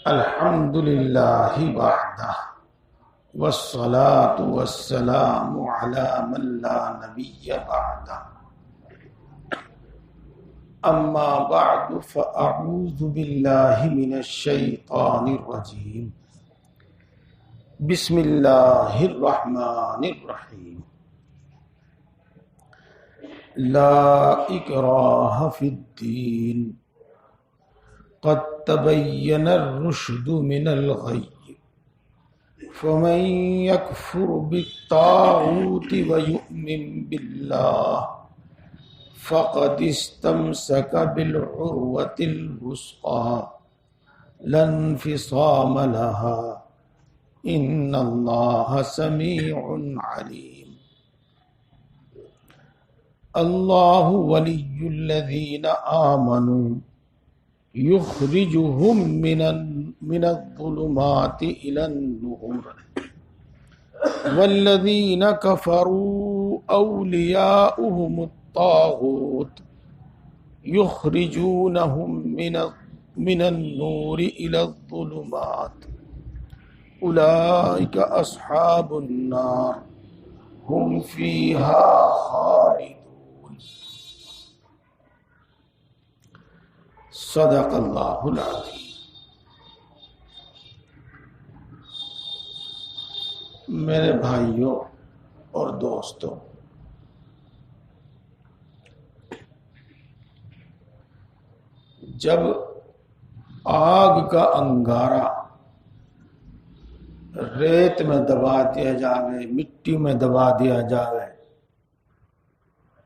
الحمد للہ وحدہ والصلاة والسلام علی من لا نبی بعدہ اما بعد فاعوذ باللہ من الشیطان الرجیم بسم اللہ الرحمن الرحیم لا اکراہ فی الدین قد تبین الرشد من الغی فمن یکفر بالطاغوت ویؤمن باللہ فقد استمسک بالعروۃ الوثقی لا انفصام لها ان اللہ سمیع علیم اللہ ولی الذین آمنوا یخرجہم من الظلمات الی النور والذین کفروا اولیاؤہم الطاغوت یخرجونہم من النور الی الظلمات اولئک اصحاب النار ہم فیہا خالدون صدق اللہ العظیم۔ میرے بھائیوں اور دوستوں، جب آگ کا انگارہ ریت میں دبا دیا جاوے، مٹی میں دبا دیا جاوے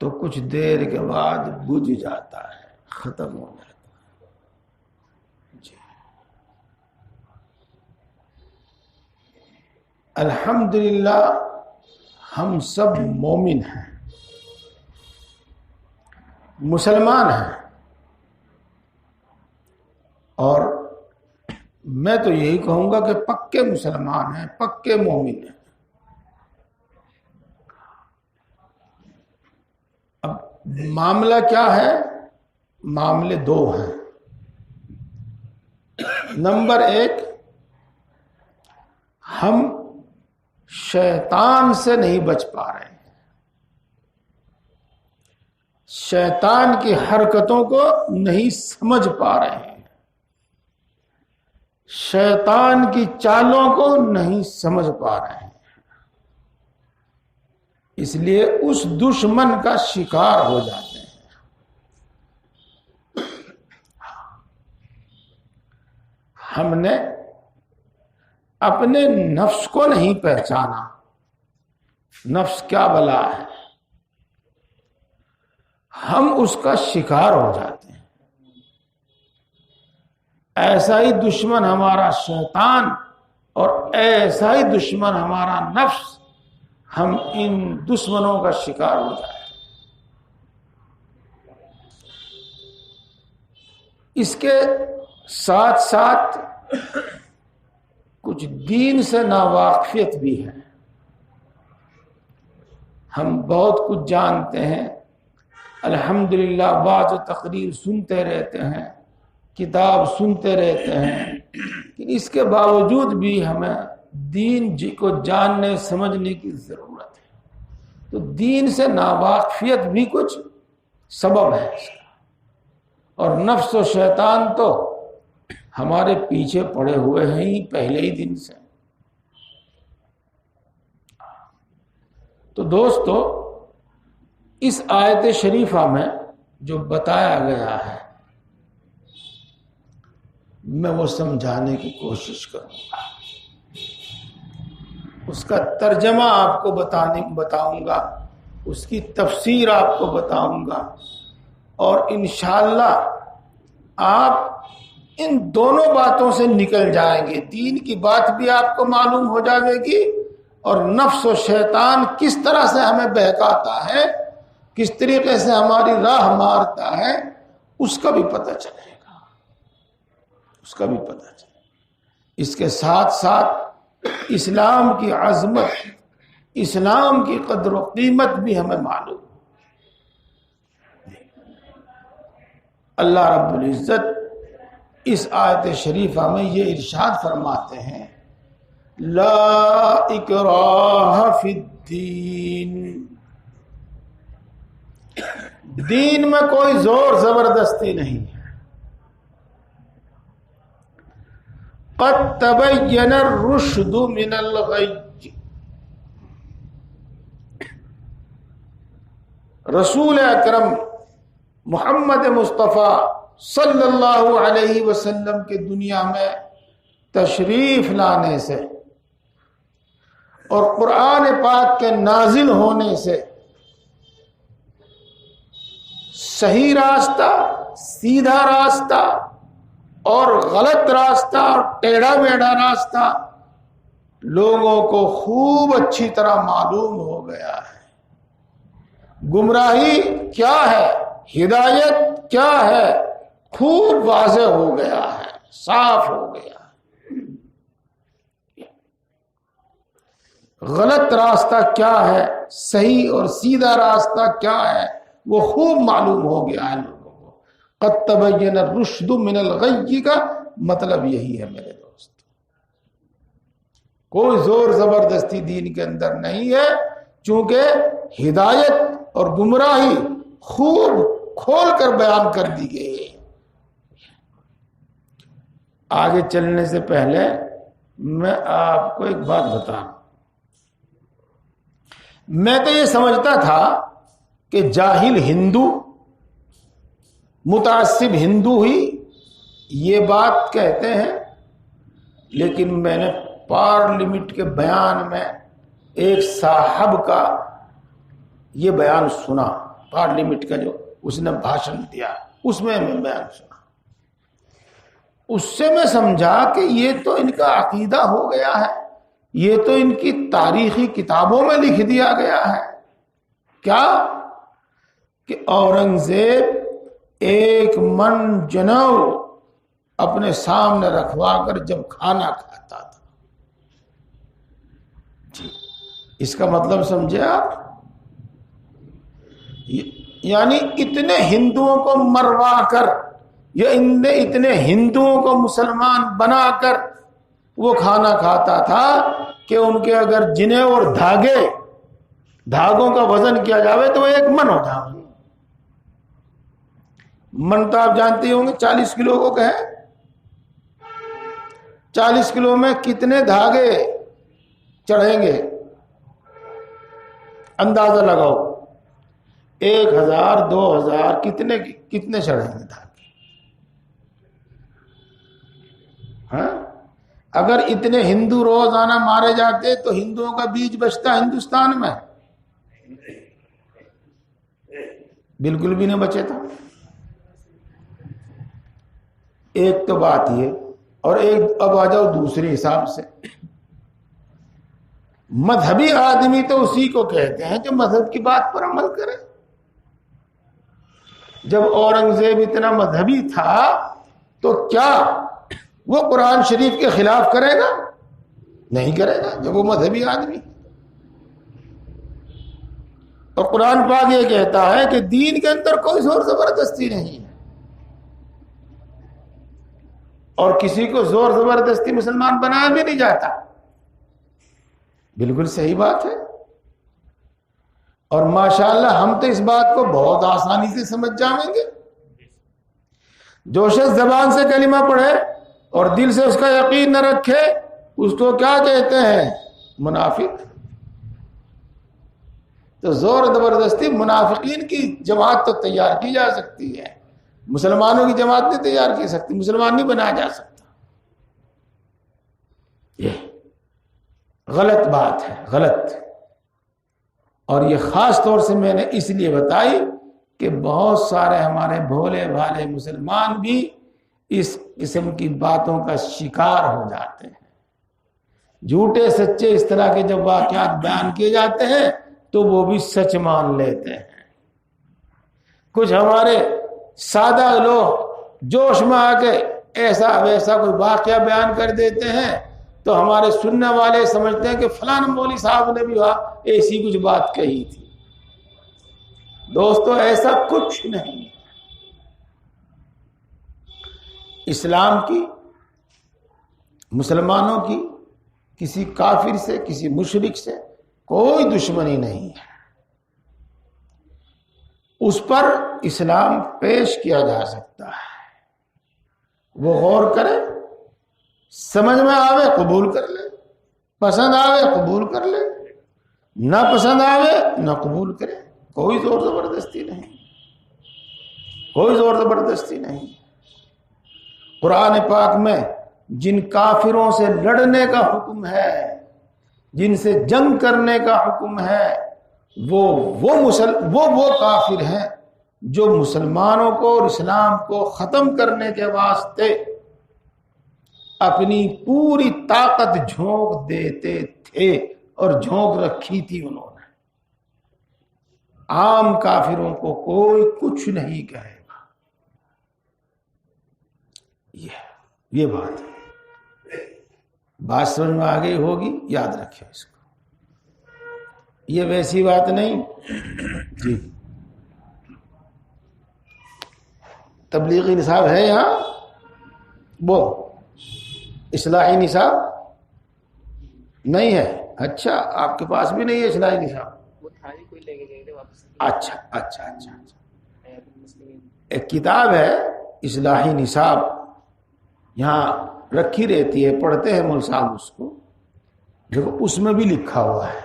تو کچھ دیر کے بعد بجھ جاتا ہے، ختم ہو جاتا ہے۔ الحمدللہ ہم سب مومن ہیں، مسلمان ہیں، اور میں تو یہی کہوں گا کہ پکے مسلمان ہیں، پکے مومن ہیں۔ اب معاملہ کیا ہے؟ معاملے دو ہیں۔ نمبر ایک، ہم شیطان سے نہیں بچ پا رہے ہیں، شیطان کی حرکتوں کو نہیں سمجھ پا رہے ہیں، شیطان کی چالوں کو نہیں سمجھ پا رہے ہیں، اس لیے اس دشمن کا شکار ہو جاتے ہیں۔ ہم نے اپنے نفس کو نہیں پہچانا، نفس کیا بلا ہے، ہم اس کا شکار ہو جاتے ہیں۔ ایسا ہی دشمن ہمارا شیطان اور ایسا ہی دشمن ہمارا نفس، ہم ان دشمنوں کا شکار ہو جاتے ہیں۔ اس کے ساتھ ساتھ کچھ دین سے ناواقفیت بھی ہے۔ ہم بہت کچھ جانتے ہیں، الحمدللہ بعض تقریر سنتے رہتے ہیں، کتاب سنتے رہتے ہیں، لیکن اس کے باوجود بھی ہمیں دین کو جاننے سمجھنے کی ضرورت ہے۔ تو دین سے ناواقفیت بھی کچھ سبب ہے اس کا، اور نفس و شیطان تو ہمارے پیچھے پڑے ہوئے ہیں ہی پہلے ہی دن سے۔ تو دوستو، اس آیت شریفہ میں جو بتایا گیا ہے میں وہ سمجھانے کی کوشش کروں گا، اس کا ترجمہ آپ کو بتاؤں گا، اس کی تفسیر آپ کو بتاؤں گا، اور انشاءاللہ آپ ان دونوں باتوں سے نکل جائیں گے۔ دین کی بات بھی آپ کو معلوم ہو جائے گی، اور نفس و شیطان کس طرح سے ہمیں بہکاتا ہے، کس طریقے سے ہماری راہ مارتا ہے، اس کا بھی پتہ چلے گا، اس کا بھی پتہ چلے گا۔ اس کے ساتھ ساتھ اسلام کی عظمت، اسلام کی قدر و قیمت بھی ہمیں معلوم۔ اللہ رب العزت اس آیت شریفہ میں یہ ارشاد فرماتے ہیں لا اکراہ فی الدین، دین میں کوئی زور زبردستی نہیں ہے. قد تبین الرشد من الغی، رسول اکرم محمد مصطفیٰ صلی اللہ علیہ وسلم کے دنیا میں تشریف لانے سے اور قرآن پاک کے نازل ہونے سے صحیح راستہ، سیدھا راستہ اور غلط راستہ اور ٹیڑھا میڑھا راستہ لوگوں کو خوب اچھی طرح معلوم ہو گیا ہے. گمراہی کیا ہے، ہدایت کیا ہے، خوب واضح ہو گیا ہے، صاف ہو گیا ہے. غلط راستہ کیا ہے، صحیح اور سیدھا راستہ کیا ہے، وہ خوب معلوم ہو گیا ہے لوگوں کو. قد تبین الرشد من الغی کا مطلب یہی ہے میرے دوست. کوئی زور زبردستی دین کے اندر نہیں ہے، چونکہ ہدایت اور گمراہی خوب کھول کر بیان کر دی گئی ہے. آگے چلنے سے پہلے میں آپ کو ایک بات بتاؤں. میں تو یہ سمجھتا تھا کہ جاہل ہندو، متعصب ہندو ہی یہ بات کہتے ہیں، لیکن میں نے پارلیمنٹ کے بیان میں ایک صاحب کا یہ بیان سنا، پارلیمنٹ کا جو اس نے بھاشن دیا اس میں بیان سنا. اس سے میں سمجھا کہ یہ تو ان کا عقیدہ ہو گیا ہے، یہ تو ان کی تاریخی کتابوں میں لکھ دیا گیا ہے. کیا کہ اورنگزیب ایک من جنو اپنے سامنے رکھوا کر جب کھانا کھاتا تھا. جی اس کا مطلب سمجھے آپ؟ یعنی اتنے ہندوؤں کو مروا کر یا اتنے ہندوؤں کو مسلمان بنا کر وہ کھانا کھاتا تھا کہ ان کے اگر جنیں اور دھاگوں کا وزن کیا جاوے تو وہ ایک من ہو جائے. من تو آپ جانتے ہوں گے 40 کلو کو کہے، 40 کلو میں کتنے دھاگے چڑھیں گے اندازہ لگاؤ. 1000 2000 کتنے چڑھیں گے دھاگے؟ ہاں اگر اتنے ہندو روزانہ مارے جاتے تو ہندوؤں کا بیج بچتا ہندوستان میں؟ بالکل بھی نہیں بچے تھا. ایک تو بات یہ، اور ایک اب آ جاؤ دوسرے حساب سے. مذہبی آدمی تو اسی کو کہتے ہیں جو مذہب کی بات پر عمل کرے. جب اورنگزیب اتنا مذہبی تھا تو کیا وہ قرآن شریف کے خلاف کرے گا؟ نہیں کرے گا جب وہ مذہبی آدمی. اور قرآن پاک یہ کہتا ہے کہ دین کے اندر کوئی زور زبردستی نہیں ہے، اور کسی کو زور زبردستی مسلمان بنایا بھی نہیں جاتا. بالکل صحیح بات ہے. اور ماشاءاللہ ہم تو اس بات کو بہت آسانی سے سمجھ جائیں گے. جو شخص زبان سے کلمہ پڑھے اور دل سے اس کا یقین نہ رکھے اس کو کیا کہتے ہیں؟ منافق. تو زور زبردستی منافقین کی جماعت تو تیار کی جا سکتی ہے، مسلمانوں کی جماعت نہیں تیار کی سکتی، مسلمان نہیں بنایا جا سکتا. یہ غلط بات ہے، غلط. اور یہ خاص طور سے میں نے اس لیے بتائی کہ بہت سارے ہمارے بھولے بھالے مسلمان بھی اس قسم کی باتوں کا شکار ہو جاتے ہیں. جھوٹے سچے اس طرح کے جب واقعات بیان کیے جاتے ہیں تو وہ بھی سچ مان لیتے ہیں. کچھ ہمارے سادہ لوگ جوش میں آ کے ایسا ویسا کوئی واقعہ بیان کر دیتے ہیں تو ہمارے سننے والے سمجھتے ہیں کہ فلاں مولوی صاحب نے بھی ایسی کچھ بات کہی تھی. دوستو ایسا کچھ نہیں. اسلام کی، مسلمانوں کی کسی کافر سے، کسی مشرک سے کوئی دشمنی نہیں ہے، اس پر اسلام پیش کیا جا سکتا ہے، وہ غور کرے، سمجھ میں آوے قبول کر لے، پسند آوے قبول کر لے، نہ پسند آوے نہ قبول کرے، کوئی زور زبردستی نہیں، کوئی زور زبردستی نہیں۔ قرآن پاک میں جن کافروں سے لڑنے کا حکم ہے، جن سے جنگ کرنے کا حکم ہے، وہ کافر ہیں جو مسلمانوں کو اور اسلام کو ختم کرنے کے واسطے اپنی پوری طاقت جھونک دیتے تھے اور جھونک رکھی تھی انہوں نے۔ عام کافروں کو کوئی کچھ نہیں کہے گا، یہ بات ہے۔ بات سمجھ میں آ گئی ہوگی، یاد رکھیں اس کو، یہ ویسی بات نہیں۔ جی تبلیغی نصاب ہے یہاں، وہ اصلاحی نصاب نہیں ہے؟ اچھا، آپ کے پاس بھی نہیں ہے اصلاحی نصاب؟ اچھا ایک کتاب ہے اصلاحی نصاب، یہاں رکھی رہتی ہے، پڑھتے ہیں مول صاحب اس کو، دیکھو اس میں بھی لکھا ہوا ہے،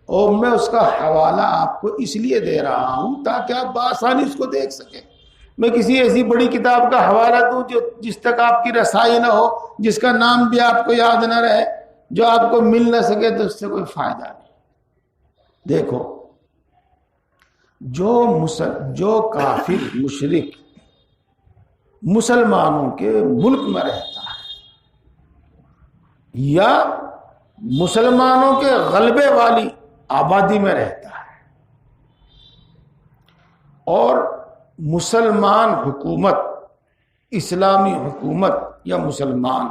اور میں اس کا حوالہ آپ کو اس لیے دے رہا ہوں تاکہ آپ بآسانی اس کو دیکھ سکیں۔ میں کسی ایسی بڑی کتاب کا حوالہ دوں جس تک آپ کی رسائی نہ ہو، جس کا نام بھی آپ کو یاد نہ رہے، جو آپ کو مل نہ سکے، تو اس سے کوئی فائدہ نہیں۔ دیکھو، جو کافر مشرک مسلمانوں کے ملک میں رہتا ہے یا مسلمانوں کے غلبے والی آبادی میں رہتا ہے اور مسلمان حکومت، اسلامی حکومت یا مسلمان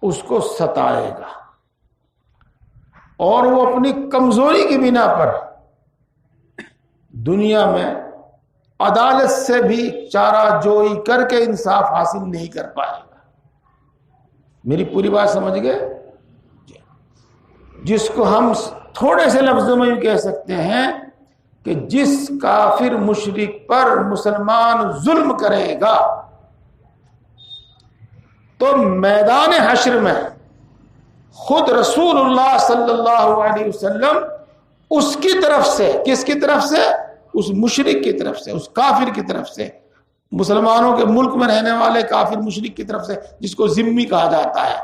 اس کو ستائے گا اور وہ اپنی کمزوری کی بنا پر دنیا میں عدالت سے بھی چارہ جوئی کر کے انصاف حاصل نہیں کر پائے گا۔ میری پوری بات سمجھ گئے؟ جس کو ہم تھوڑے سے لفظوں میں یوں کہہ سکتے ہیں کہ جس کافر مشرک پر مسلمان ظلم کرے گا تو میدان حشر میں خود رسول اللہ صلی اللہ علیہ وسلم اس کی طرف سے، کس کی طرف سے؟ اس مشرک کی طرف سے، اس کافر کی طرف سے، مسلمانوں کے ملک میں رہنے والے کافر مشرک کی طرف سے، جس کو ذمی کہا جاتا ہے۔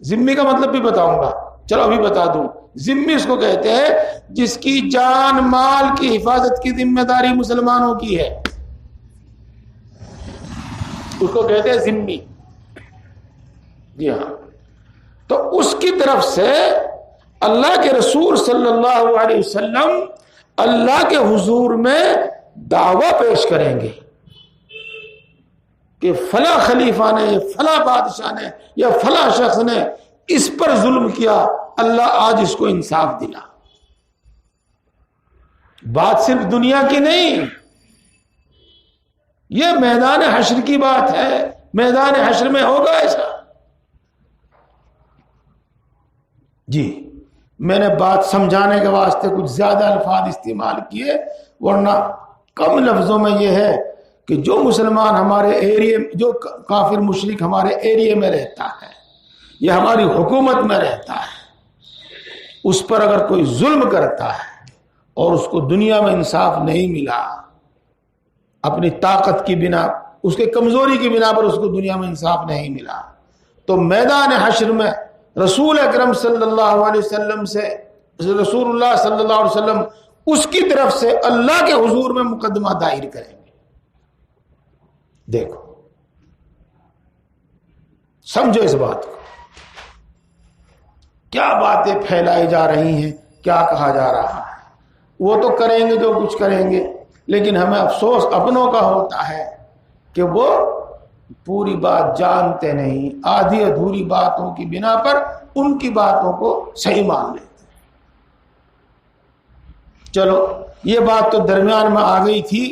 ذمی کا مطلب بھی بتاؤں گا، چلو ابھی بتا دوں۔ ذمی اس کو کہتے ہیں جس کی جان مال کی حفاظت کی ذمہ داری مسلمانوں کی ہے، اس کو کہتے ہیں ذمی۔ جی ہاں، تو اس کی طرف سے اللہ کے رسول صلی اللہ علیہ وسلم اللہ کے حضور میں دعویٰ پیش کریں گے کہ فلاں خلیفہ نے، فلاں بادشاہ نے یا فلاں شخص نے اس پر ظلم کیا، اللہ آج اس کو انصاف دلا۔ بات صرف دنیا کی نہیں، یہ میدان حشر کی بات ہے، میدان حشر میں ہوگا ایسا۔ جی میں نے بات سمجھانے کے واسطے کچھ زیادہ الفاظ استعمال کیے، ورنہ کم لفظوں میں یہ ہے کہ جو مسلمان ہمارے ایریے، جو کافر مشرک ہمارے ایریے میں رہتا ہے یا ہماری حکومت میں رہتا ہے، اس پر اگر کوئی ظلم کرتا ہے اور اس کو دنیا میں انصاف نہیں ملا، اپنی طاقت کی بنا، اس کے کمزوری کی بنا پر اس کو دنیا میں انصاف نہیں ملا، تو میدان حشر میں رسول اکرم صلی اللہ علیہ وسلم سے، رسول اللہ صلی اللہ علیہ وسلم اس کی طرف سے اللہ کے حضور میں مقدمہ دائر کریں گے۔ دیکھو، سمجھو اس بات کو، کیا باتیں پھیلائی جا رہی ہیں، کیا کہا جا رہا ہے۔ وہ تو کریں گے جو کچھ کریں گے، لیکن ہمیں افسوس اپنوں کا ہوتا ہے کہ وہ پوری بات جانتے نہیں، آدھی ادھوری باتوں کی بنا پر ان کی باتوں کو صحیح مان لیتے ہیں۔ چلو یہ بات تو درمیان میں آ گئی تھی،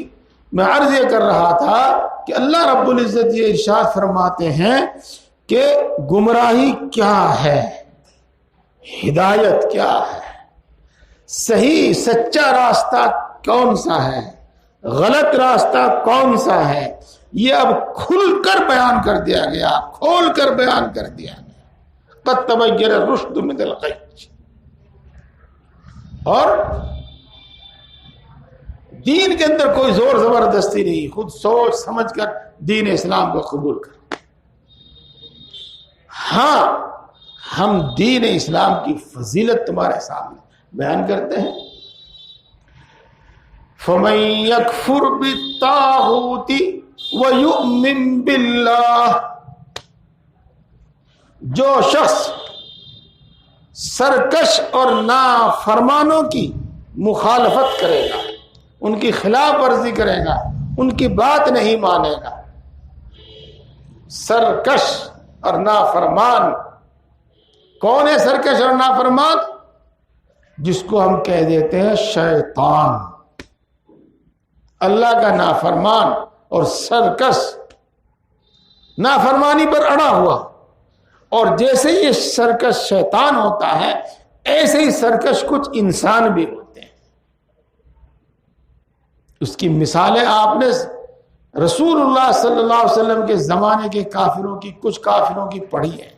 میں عرض یہ کر رہا تھا کہ اللہ رب العزت یہ ارشاد فرماتے ہیں کہ گمراہی کیا ہے، ہدایت کیا ہے، صحیح سچا راستہ کون سا ہے، غلط راستہ کون سا ہے، یہ اب کھل کر بیان کر دیا گیا، کھول کر بیان کر دیا گیا۔ قد تبین الرشد من الغی، اور دین کے اندر کوئی زور زبردستی نہیں، خود سوچ سمجھ کر دین اسلام کو قبول کر۔ ہاں ہم دین اسلام کی فضیلت تمہارے سامنے بیان کرتے ہیں۔ فَمَن يَكْفُرْ بِالطَّاغُوتِ وَيُؤْمِن بِاللَّهِ، جو شخص سرکش اور نافرمانوں کی مخالفت کرے گا، ان کی خلاف ورزی کرے گا، ان کی بات نہیں مانے گا۔ سرکش اور نافرمان کون ہے؟ سرکش اور نافرمان جس کو ہم کہہ دیتے ہیں شیطان، اللہ کا نافرمان اور سرکش، نافرمانی پر اڑا ہوا۔ اور جیسے یہ سرکش شیطان ہوتا ہے، ایسے ہی سرکش کچھ انسان بھی ہوتے ہیں۔ اس کی مثالیں آپ نے رسول اللہ صلی اللہ علیہ وسلم کے زمانے کے کافروں کی، کچھ کافروں کی پڑھی ہے۔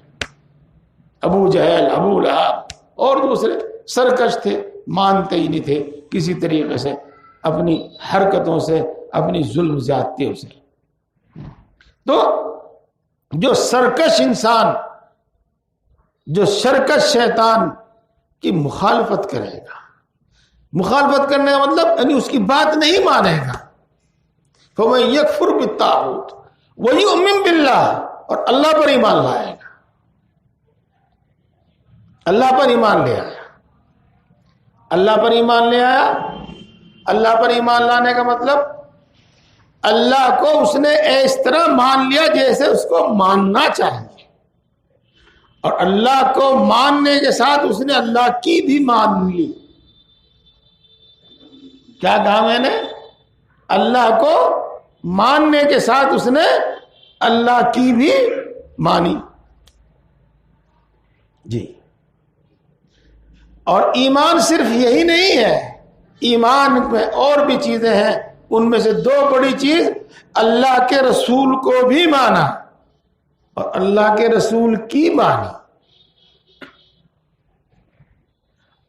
ابو جہل، ابو لہب اور دوسرے سرکش تھے، مانتے ہی نہیں تھے کسی طریقے سے اپنی حرکتوں سے، اپنی ظلم زیادتیوں سے۔ تو جو سرکش انسان، جو سرکش شیطان کی مخالفت کرے گا، مخالفت کرنے کا مطلب یعنی اس کی بات نہیں مانے گا، فَمَن يَكْفُرْ بِالطَّاغُوتِ وَيُؤْمِن بِاللَّهِ، اور اللہ پر ایمان لائے گا، اللہ پر ایمان لے آیا، اللہ پر ایمان لے آیا۔ اللہ پر ایمان لانے کا مطلب اللہ کو اس نے اس طرح مان لیا جیسے اس کو ماننا چاہیے، اور اللہ کو ماننے کے ساتھ اس نے اللہ کی بھی مان لی۔ کیا کہا میں نے؟ اللہ کو ماننے کے ساتھ اس نے اللہ کی بھی مانی۔ جی، اور ایمان صرف یہی نہیں ہے، ایمان میں اور بھی چیزیں ہیں، ان میں سے دو بڑی چیز، اللہ کے رسول کو بھی مانا اور اللہ کے رسول کی مانی،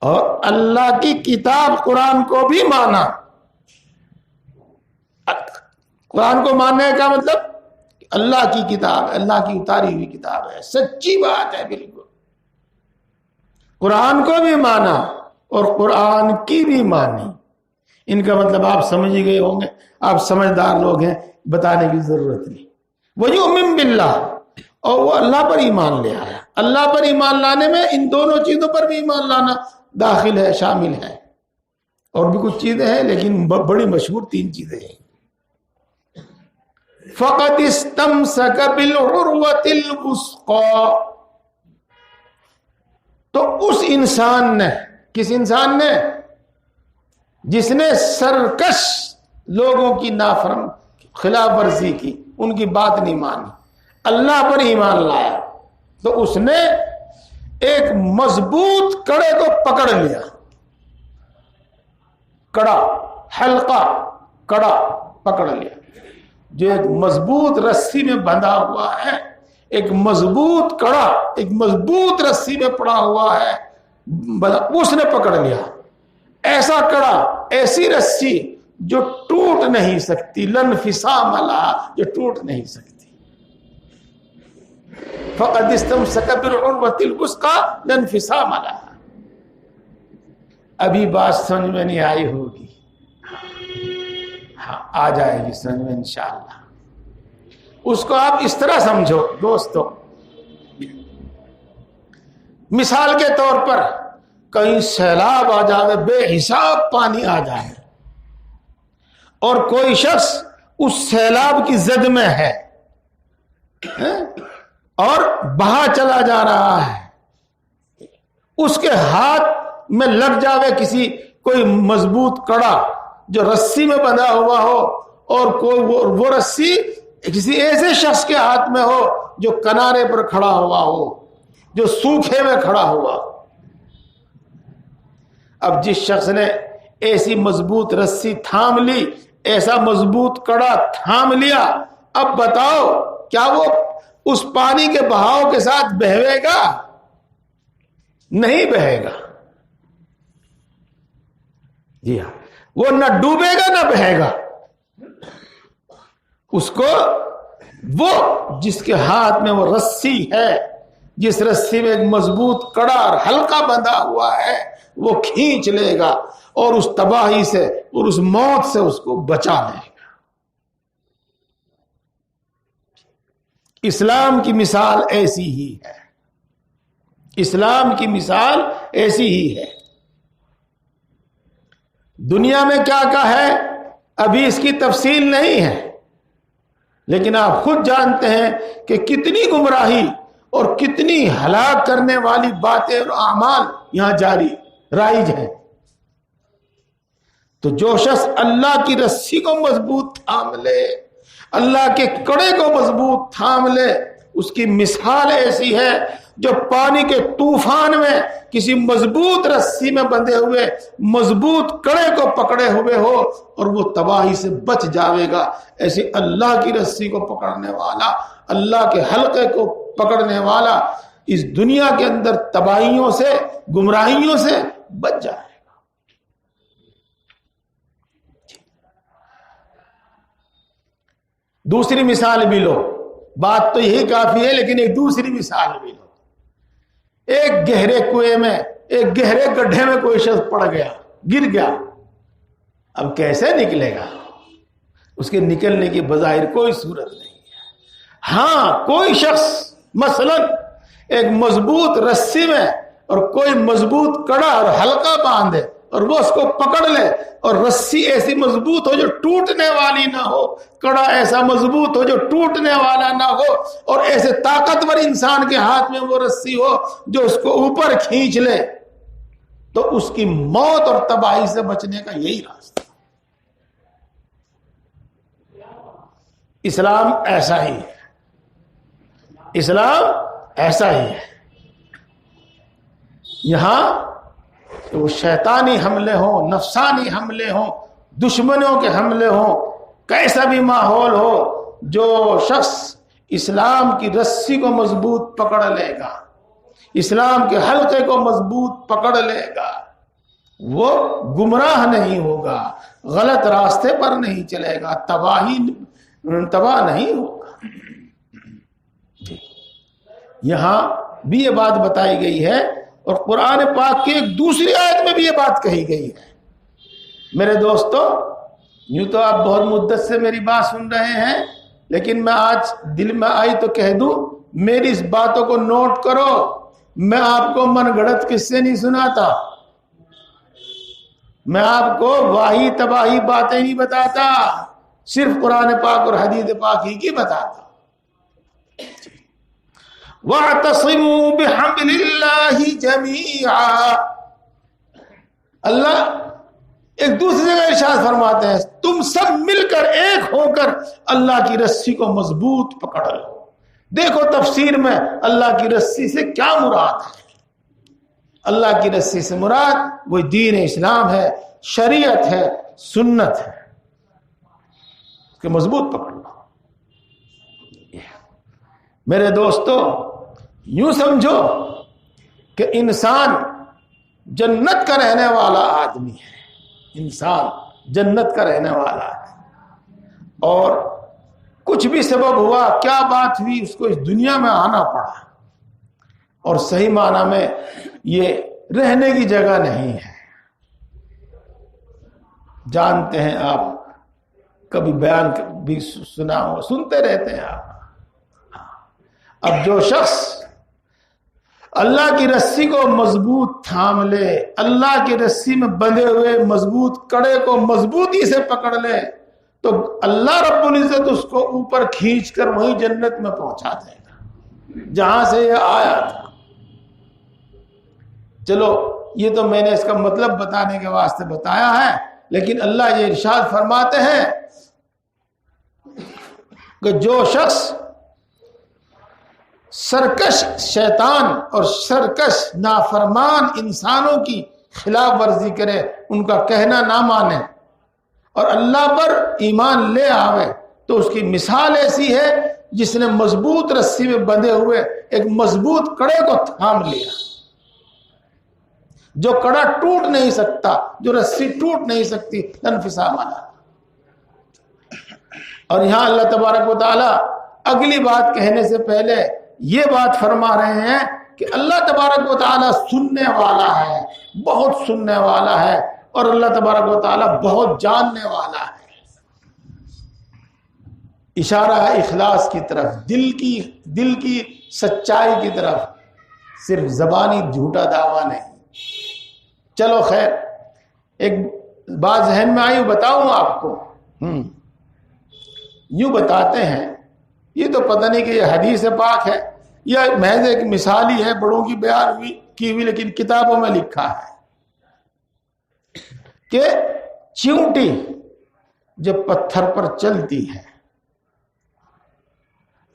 اور اللہ کی کتاب قرآن کو بھی مانا۔ قرآن کو ماننے کا مطلب اللہ کی کتاب، اللہ کی اتاری ہوئی کتاب ہے، سچی بات ہے بالکل۔ قرآن کو بھی مانا اور قرآن کی بھی مانی۔ ان کا مطلب آپ سمجھ ہی گئے ہوں گے، آپ سمجھدار لوگ ہیں، بتانے کی ضرورت نہیں۔ وَيُؤْمِن بِاللَّهِ، اور وہ اللہ پر ایمان لے آیا۔ اللہ پر ایمان لانے میں ان دونوں چیزوں پر بھی ایمان لانا داخل ہے، شامل ہے، اور بھی کچھ چیزیں ہیں لیکن بڑی مشہور تین چیزیں ہیں۔ فَقَدِ اسْتَمْسَكَ بِالْعُرْوَةِ الْوُثْقَىٰ، تو اس انسان نے، کس انسان نے؟ جس نے سرکش لوگوں کی نافرم خلاف ورزی کی، ان کی بات نہیں مانی، اللہ پر ایمان لایا، تو اس نے ایک مضبوط کڑے کو پکڑ لیا۔ کڑا، حلقہ، کڑا پکڑ لیا، جو ایک مضبوط رسی میں بندھا ہوا ہے، ایک مضبوط کڑا ایک مضبوط رسی میں پڑا ہوا ہے، اس نے پکڑ لیا۔ ایسا کڑا، ایسی رسی جو ٹوٹ نہیں سکتی، لانفصام لها، جو ٹوٹ نہیں سکتی۔ فقد استمسک بالعروۃ الوثقی لا انفصام لها۔ ابھی بات سمجھ میں نہیں آئی ہوگی، ہاں آ جائے گی سمجھ میں انشاءاللہ۔ اس کو آپ اس طرح سمجھو دوستو، مثال کے طور پر کہیں سیلاب آ جائے، بے حساب پانی آ جائے، اور کوئی شخص اس سیلاب کی زد میں ہے اور بہا چلا جا رہا ہے، اس کے ہاتھ میں لگ جاوے کوئی مضبوط کڑا جو رسی میں بندھا ہوا ہو، اور کوئی وہ رسی کسی ایسے شخص کے ہاتھ میں ہو جو کنارے پر کھڑا ہوا ہو، جو سوکھے میں کھڑا ہوا۔ اب جس شخص نے ایسی مضبوط رسی تھام لی، ایسا مضبوط کڑا تھام لیا، اب بتاؤ کیا وہ اس پانی کے بہاؤ کے ساتھ بہے گا؟ نہیں بہے گا۔ جی ہاں، وہ نہ ڈوبے گا نہ بہے گا۔ اس کو وہ جس کے ہاتھ میں وہ رسی ہے، جس رسی میں ایک مضبوط کڑا اور حلقہ بندھا ہوا ہے، وہ کھینچ لے گا اور اس تباہی سے اور اس موت سے اس کو بچا لے گا۔ اسلام کی مثال ایسی ہی ہے، اسلام کی مثال ایسی ہی ہے۔ دنیا میں کیا ہے ابھی اس کی تفصیل نہیں ہے، لیکن آپ خود جانتے ہیں کہ کتنی گمراہی اور کتنی ہلاک کرنے والی باتیں اور اعمال یہاں جاری رائج ہیں۔ تو جو شخص اللہ کی رسی کو مضبوط تھام لے، اللہ کے کڑے کو مضبوط تھام لے، اس کی مثال ایسی ہے جو پانی کے طوفان میں کسی مضبوط رسی میں بندھے ہوئے مضبوط کڑے کو پکڑے ہوئے ہو اور وہ تباہی سے بچ جاوے گا۔ ایسی اللہ کی رسی کو پکڑنے والا، اللہ کے حلقے کو پکڑنے والا اس دنیا کے اندر تباہیوں سے، گمراہیوں سے بچ جائے گا۔ دوسری مثال بھی لو، بات تو یہی کافی ہے لیکن ایک دوسری مثال بھی لو۔ ایک گہرے کنویں میں، ایک گہرے گڈھے میں کوئی شخص پڑ گیا، گر گیا، اب کیسے نکلے گا؟ اس کے نکلنے کی بظاہر کوئی صورت نہیں ہے۔ ہاں کوئی شخص مثلا ایک مضبوط رسی میں اور کوئی مضبوط کڑا اور حلقہ باندھے اور وہ اس کو پکڑ لے، اور رسی ایسی مضبوط ہو جو ٹوٹنے والی نہ ہو، کڑا ایسا مضبوط ہو جو ٹوٹنے والا نہ ہو، اور ایسے طاقتور انسان کے ہاتھ میں وہ رسی ہو جو اس کو اوپر کھینچ لے، تو اس کی موت اور تباہی سے بچنے کا یہی راستہ۔ اسلام ایسا ہی ہے، اسلام ایسا ہی ہے۔ یہاں تو شیطانی حملے ہوں، نفسانی حملے ہوں، دشمنوں کے حملے ہوں، کیسا بھی ماحول ہو، جو شخص اسلام کی رسی کو مضبوط پکڑ لے گا، اسلام کے حلقے کو مضبوط پکڑ لے گا، وہ گمراہ نہیں ہوگا، غلط راستے پر نہیں چلے گا، تباہ نہیں ہوگا۔ یہاں بھی یہ بات بتائی گئی ہے، اور قرآن پاک کی ایک دوسری آیت میں بھی یہ بات کہی گئی ہے۔ میرے دوستو، یوں تو آپ بہت مدت سے میری بات سن رہے ہیں، لیکن میں آج دل میں آئی تو کہہ دوں، میری اس باتوں کو نوٹ کرو۔ میں آپ کو من گھڑت قصے نہیں سناتا، میں آپ کو واہی تباہی باتیں نہیں بتاتا، صرف قرآن پاک اور حدیث پاک ہی کی بتاتا۔ وَاعْتَصِمُوا بِحَبْلِ اللَّهِ جَمِيعًا، اللہ ایک دوسری جگہ ارشاد فرماتے ہیں تم سب مل کر ایک ہو کر اللہ کی رسی کو مضبوط پکڑ لو۔ دیکھو تفسیر میں اللہ کی رسی سے کیا مراد ہے۔ اللہ کی رسی سے مراد وہ دین اسلام ہے، شریعت ہے، سنت ہے، اس کو مضبوط پکڑ لو۔ میرے دوستو، یوں سمجھو کہ انسان جنت کا رہنے والا آدمی ہے، انسان جنت کا رہنے والا ہے، اور کچھ بھی سبب ہوا، کیا بات ہوئی، اس کو اس دنیا میں آنا پڑا، اور صحیح معنی میں یہ رہنے کی جگہ نہیں ہے۔ جانتے ہیں آپ، کبھی بیان بھی سنا ہو، سنتے رہتے ہیں آپ۔ اب جو شخص اللہ کی رسی کو مضبوط تھام لے، اللہ کی رسی میں بندھے ہوئے مضبوط کڑے کو مضبوطی سے پکڑ لے، تو اللہ رب العزت اس کو اوپر کھینچ کر وہی جنت میں پہنچا دے گا جہاں سے یہ آیا تھا۔ چلو یہ تو میں نے اس کا مطلب بتانے کے واسطے بتایا ہے، لیکن اللہ یہ ارشاد فرماتے ہیں کہ جو شخص سرکش شیطان اور سرکش نافرمان انسانوں کی خلاف ورزی کرے، ان کا کہنا نہ مانے اور اللہ پر ایمان لے آوے، تو اس کی مثال ایسی ہے جس نے مضبوط رسی میں بندھے ہوئے ایک مضبوط کڑے کو تھام لیا، جو کڑا ٹوٹ نہیں سکتا، جو رسی ٹوٹ نہیں سکتی، انفصام والا۔ اور یہاں اللہ تبارک و تعالی اگلی بات کہنے سے پہلے یہ بات فرما رہے ہیں کہ اللہ تبارک و تعالی سننے والا ہے، بہت سننے والا ہے، اور اللہ تبارک و تعالی بہت جاننے والا ہے۔ اشارہ ہے اخلاص کی طرف، دل کی سچائی کی طرف، صرف زبانی جھوٹا دعویٰ نہیں۔ چلو خیر، ایک بات ذہن میں آئی، بتاؤں آپ کو۔ یوں بتاتے ہیں، یہ تو پتہ نہیں کہ یہ حدیث پاک ہے یا محض ایک مثال ہی ہے، بڑوں کی بیان کی ہوئی، لیکن کتابوں میں لکھا ہے کہ چیونٹی جب پتھر پر چلتی ہے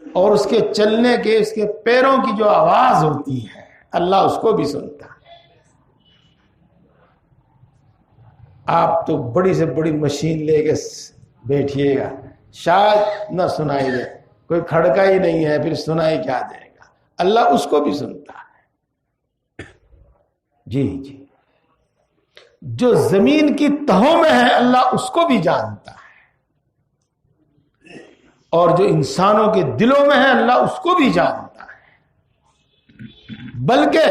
اور اس کے چلنے کے، اس کے پیروں کی جو آواز ہوتی ہے، اللہ اس کو بھی سنتا ہے۔ آپ تو بڑی سے بڑی مشین لے کے بیٹھیے گا، شاید نہ سنائی دے، کوئی کھڑکا ہی نہیں ہے، پھر سنائی کیا دے گا؟ اللہ اس کو بھی سنتا ہے۔ جی جی، جو زمین کی تہوں میں ہے اللہ اس کو بھی جانتا ہے، اور جو انسانوں کے دلوں میں ہے اللہ اس کو بھی جانتا ہے، بلکہ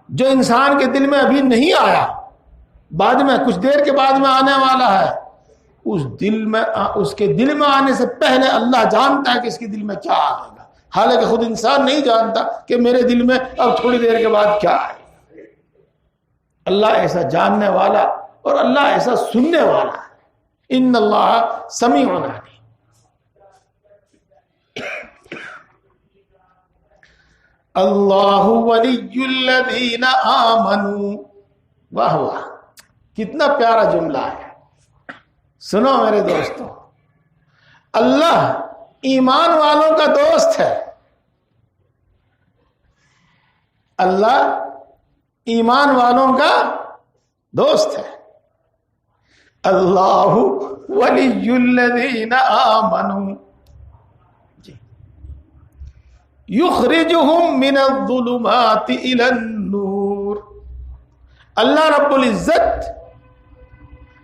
جو انسان کے دل میں ابھی نہیں آیا، بعد میں کچھ دیر کے بعد میں آنے والا ہے، اس کے دل میں آنے سے پہلے اللہ جانتا ہے کہ اس کے دل میں کیا آئے گا، حالانکہ خود انسان نہیں جانتا کہ میرے دل میں اب تھوڑی دیر کے بعد کیا آئے گا۔ اللہ ایسا جاننے والا اور اللہ ایسا سننے والا ہے۔ ان اللہ سمیع علیم۔ اللہ ولی الذین آمنوا، واہ واہ، کتنا پیارا جملہ ہے۔ سنو میرے دوستو، اللہ ایمان والوں کا دوست ہے، اللہ ایمان والوں کا دوست ہے۔ اللہ ولی الذین آمنوا یخرجہم من الظلمات الی النور۔ اللہ رب العزت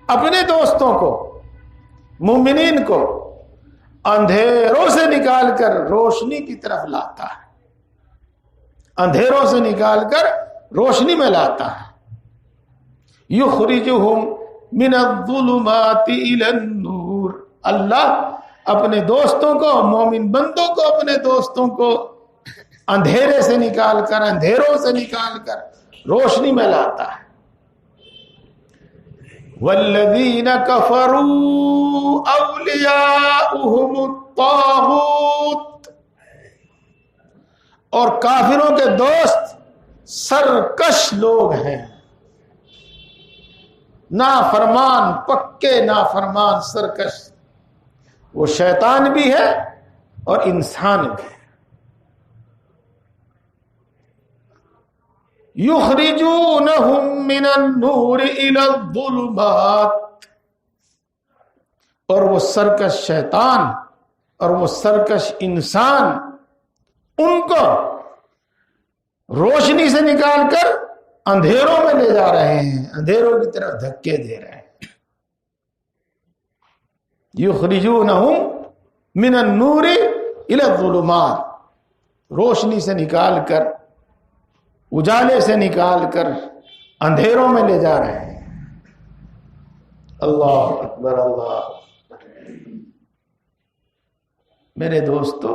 اپنے دوستوں کو، مومنین کو، اندھیروں سے نکال کر روشنی کی طرف لاتا ہے، اندھیروں سے نکال کر روشنی میں لاتا ہے۔ یخرجہم من الظلمات الی النور۔ اللہ اپنے دوستوں کو، مومن بندوں کو، اپنے دوستوں کو اندھیرے سے نکال کر، اندھیروں سے نکال کر روشنی میں لاتا ہے۔ والذین کفروا اولیاؤہم الطاغوت، اور کافروں کے دوست سرکش لوگ ہیں، نافرمان، پکے نافرمان، سرکش۔ وہ شیطان بھی ہے اور انسان بھی ہے۔ یخرجونہم من النور الی الظلمات، اور وہ سرکش شیطان اور وہ سرکش انسان ان کو روشنی سے نکال کر اندھیروں میں لے جا رہے ہیں، اندھیروں کی طرف دھکے دے رہے ہیں۔ یخرجونہم من النور الی الظلمات، روشنی سے نکال کر، اجالے سے نکال کر اندھیروں میں لے جا رہے ہیں۔ اللہ اکبر، اللہ اکبر۔ میرے دوستو،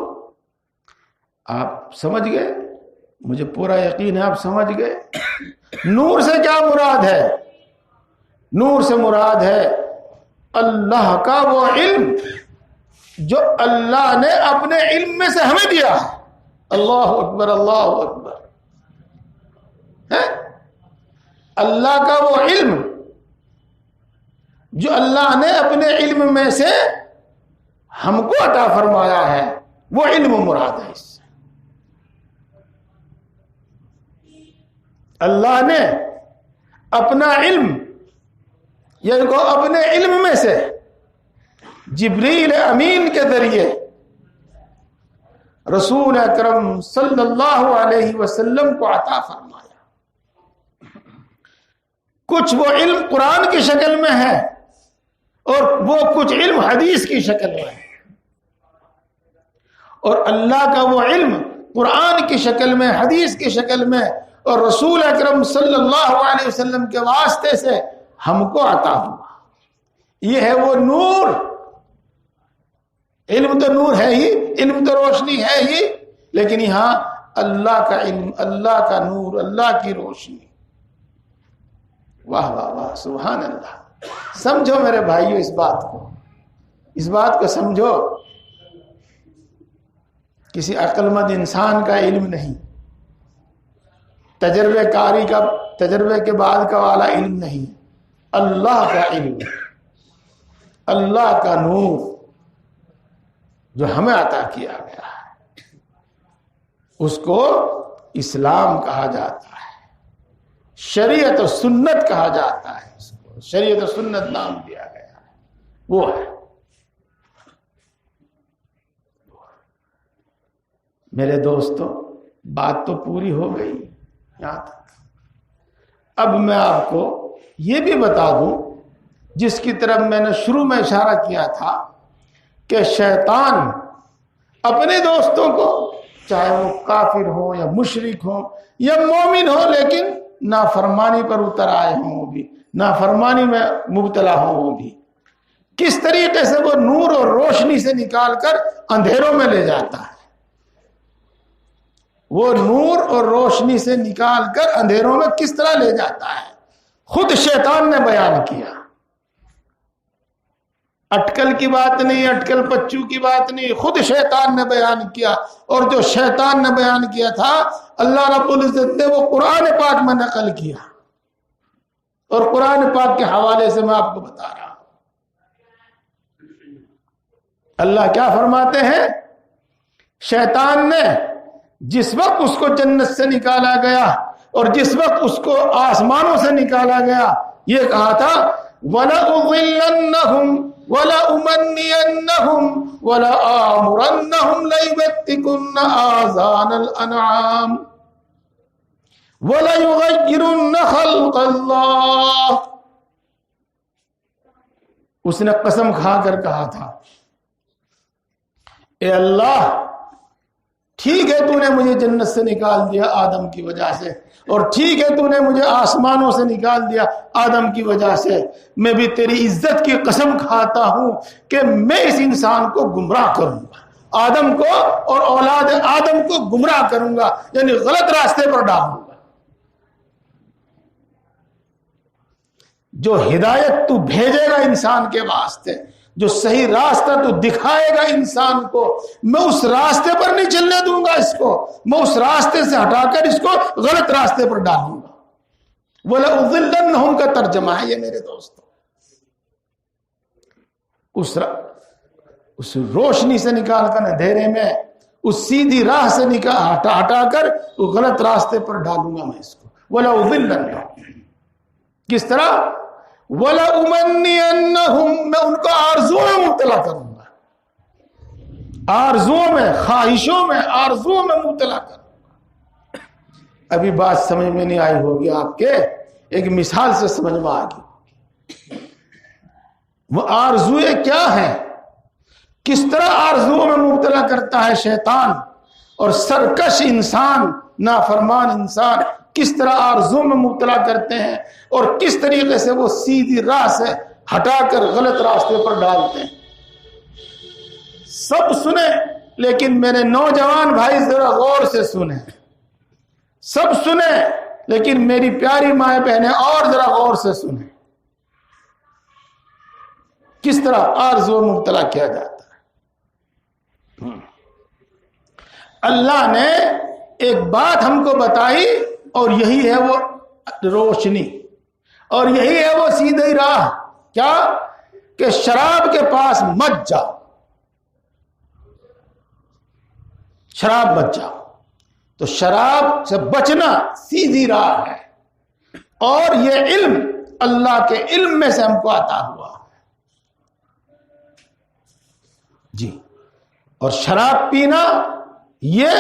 آپ سمجھ گئے؟ مجھے پورا یقین ہے آپ سمجھ گئے۔ نور سے کیا مراد ہے؟ نور سے مراد ہے اللہ کا وہ علم جو اللہ نے اپنے علم میں سے ہمیں دیا ہے۔ اللہ اکبر، اللہ اکبر۔ اللہ کا وہ علم جو اللہ نے اپنے علم میں سے ہم کو عطا فرمایا ہے وہ علم مراد ہے. اس سے اللہ نے اپنا علم یعنی کو اپنے علم میں سے جبریل امین کے ذریعے رسول اکرم صلی اللہ علیہ وسلم کو عطا فرمایا. کچھ وہ علم قرآن کی شکل میں ہے اور وہ کچھ علم حدیث کی شکل میں ہے. اور اللہ کا وہ علم قرآن کی شکل میں، حدیث کی شکل میں اور رسول اکرم صلی اللہ علیہ وسلم کے واسطے سے ہم کو عطا ہوا. یہ ہے وہ نور. علم تو نور ہے ہی، علم تو روشنی ہے ہی، لیکن یہاں اللہ کا علم، اللہ کا نور، اللہ کی روشنی. واہ واہ واہ، سبحان اللہ. سمجھو میرے بھائیو اس بات کو سمجھو. کسی عقل مند انسان کا علم نہیں، تجربے کاری کا، تجربے کے بعد کا والا علم نہیں. اللہ کا علم، اللہ کا نور جو ہمیں عطا کیا گیا ہے، اس کو اسلام کہا جاتا ہے. شریعت و سنت کہا جاتا ہے. اس کو شریعت و سنت نام دیا گیا ہے. وہ ہے میرے دوستو. بات تو پوری ہو گئی یہاں تک. اب میں آپ کو یہ بھی بتا دوں جس کی طرف میں نے شروع میں اشارہ کیا تھا کہ شیطان اپنے دوستوں کو، چاہے وہ کافر ہو یا مشرک ہو یا مومن ہو، لیکن نافرمانی پر اتر آئے ہوں، وہ بھی نافرمانی میں مبتلا ہوں، وہ بھی کس طریقے سے وہ نور اور روشنی سے نکال کر اندھیروں میں لے جاتا ہے. وہ نور اور روشنی سے نکال کر اندھیروں میں کس طرح لے جاتا ہے خود شیطان نے بیان کیا. اٹکل کی بات نہیں، اٹکل پچو کی بات نہیں، خود شیطان نے بیان کیا. اور جو شیطان نے بیان کیا تھا اللہ رب العزت نے وہ قرآن پاک میں نقل کیا، اور قرآن پاک کے حوالے سے میں آپ کو بتا رہا ہوں. اللہ کیا فرماتے ہیں؟ شیطان نے جس وقت اس کو جنت سے نکالا گیا اور جس وقت اس کو آسمانوں سے نکالا گیا، یہ کہا تھا وَلَأُضِلَّنَّهُمْ وَلَأُمَنِّيَنَّهُمْ وَلَآمُرَنَّهُمْ لَيُبَتِّكُنَّ آذَانَ الْأَنْعَامِ وَلَيُغَيِّرُنَّ خَلْقَ اللَّهِ. اس نے قسم کھا کر کہا تھا، اے اللہ ٹھیک ہے تو نے مجھے جنت سے نکال دیا آدم کی وجہ سے، اور ٹھیک ہے تو نے مجھے آسمانوں سے نکال دیا آدم کی وجہ سے، میں بھی تیری عزت کی قسم کھاتا ہوں کہ میں اس انسان کو گمراہ کروں گا، آدم کو اور اولاد آدم کو گمراہ کروں گا، یعنی غلط راستے پر ڈالوں گا. جو ہدایت تو بھیجے گا انسان کے واسطے، جو صحیح راستہ تو دکھائے گا انسان کو، میں اس راستے پر نہیں چلنے دوں گا اس کو، میں اس راستے سے ہٹا کر اس کو غلط راستے پر ڈالوں گا. وَلَأُضِلَّنَّهُمْ کا ترجمہ ہے یہ میرے دوستو. اس روشنی سے نکال کر اندھیرے میں، اس سیدھی راہ سے ہٹا کر وہ غلط راستے پر ڈالوں گا میں اس کو. وَلَأُضِلَّنَّهُمْ کس طرح؟ وَلَأُمَنِّيَنَّهُمْ میں ان کو آرزوؤں میں مبتلا کروں گا، آرزوؤں میں، خواہشوں میں، آرزوؤں میں مبتلا کروں گا. ابھی بات سمجھ میں نہیں آئی ہوگی آپ کے، ایک مثال سے سمجھ میں آ گئی. وہ آرزوئیں کیا ہیں، کس طرح آرزوؤں میں مبتلا کرتا ہے شیطان، اور سرکش انسان، نافرمان انسان کس طرح آرزو میں مبتلا کرتے ہیں، اور کس طریقے سے وہ سیدھی راہ سے ہٹا کر غلط راستے پر ڈالتے ہیں. سب سنیں، لیکن میرے نوجوان بھائی ذرا غور سے سنیں. سب سنیں لیکن میری پیاری مائیں بہنیں اور ذرا غور سے سنیں. کس طرح آرزو میں مبتلا کیا جاتا ہے. اللہ نے ایک بات ہم کو بتائی، اور یہی ہے وہ روشنی، اور یہی ہے وہ سیدھی راہ. کیا؟ کہ شراب کے پاس مت جاؤ. شراب بچ جاؤ. تو شراب سے بچنا سیدھی راہ ہے، اور یہ علم اللہ کے علم میں سے ہم کو عطا ہوا جی. اور شراب پینا یہ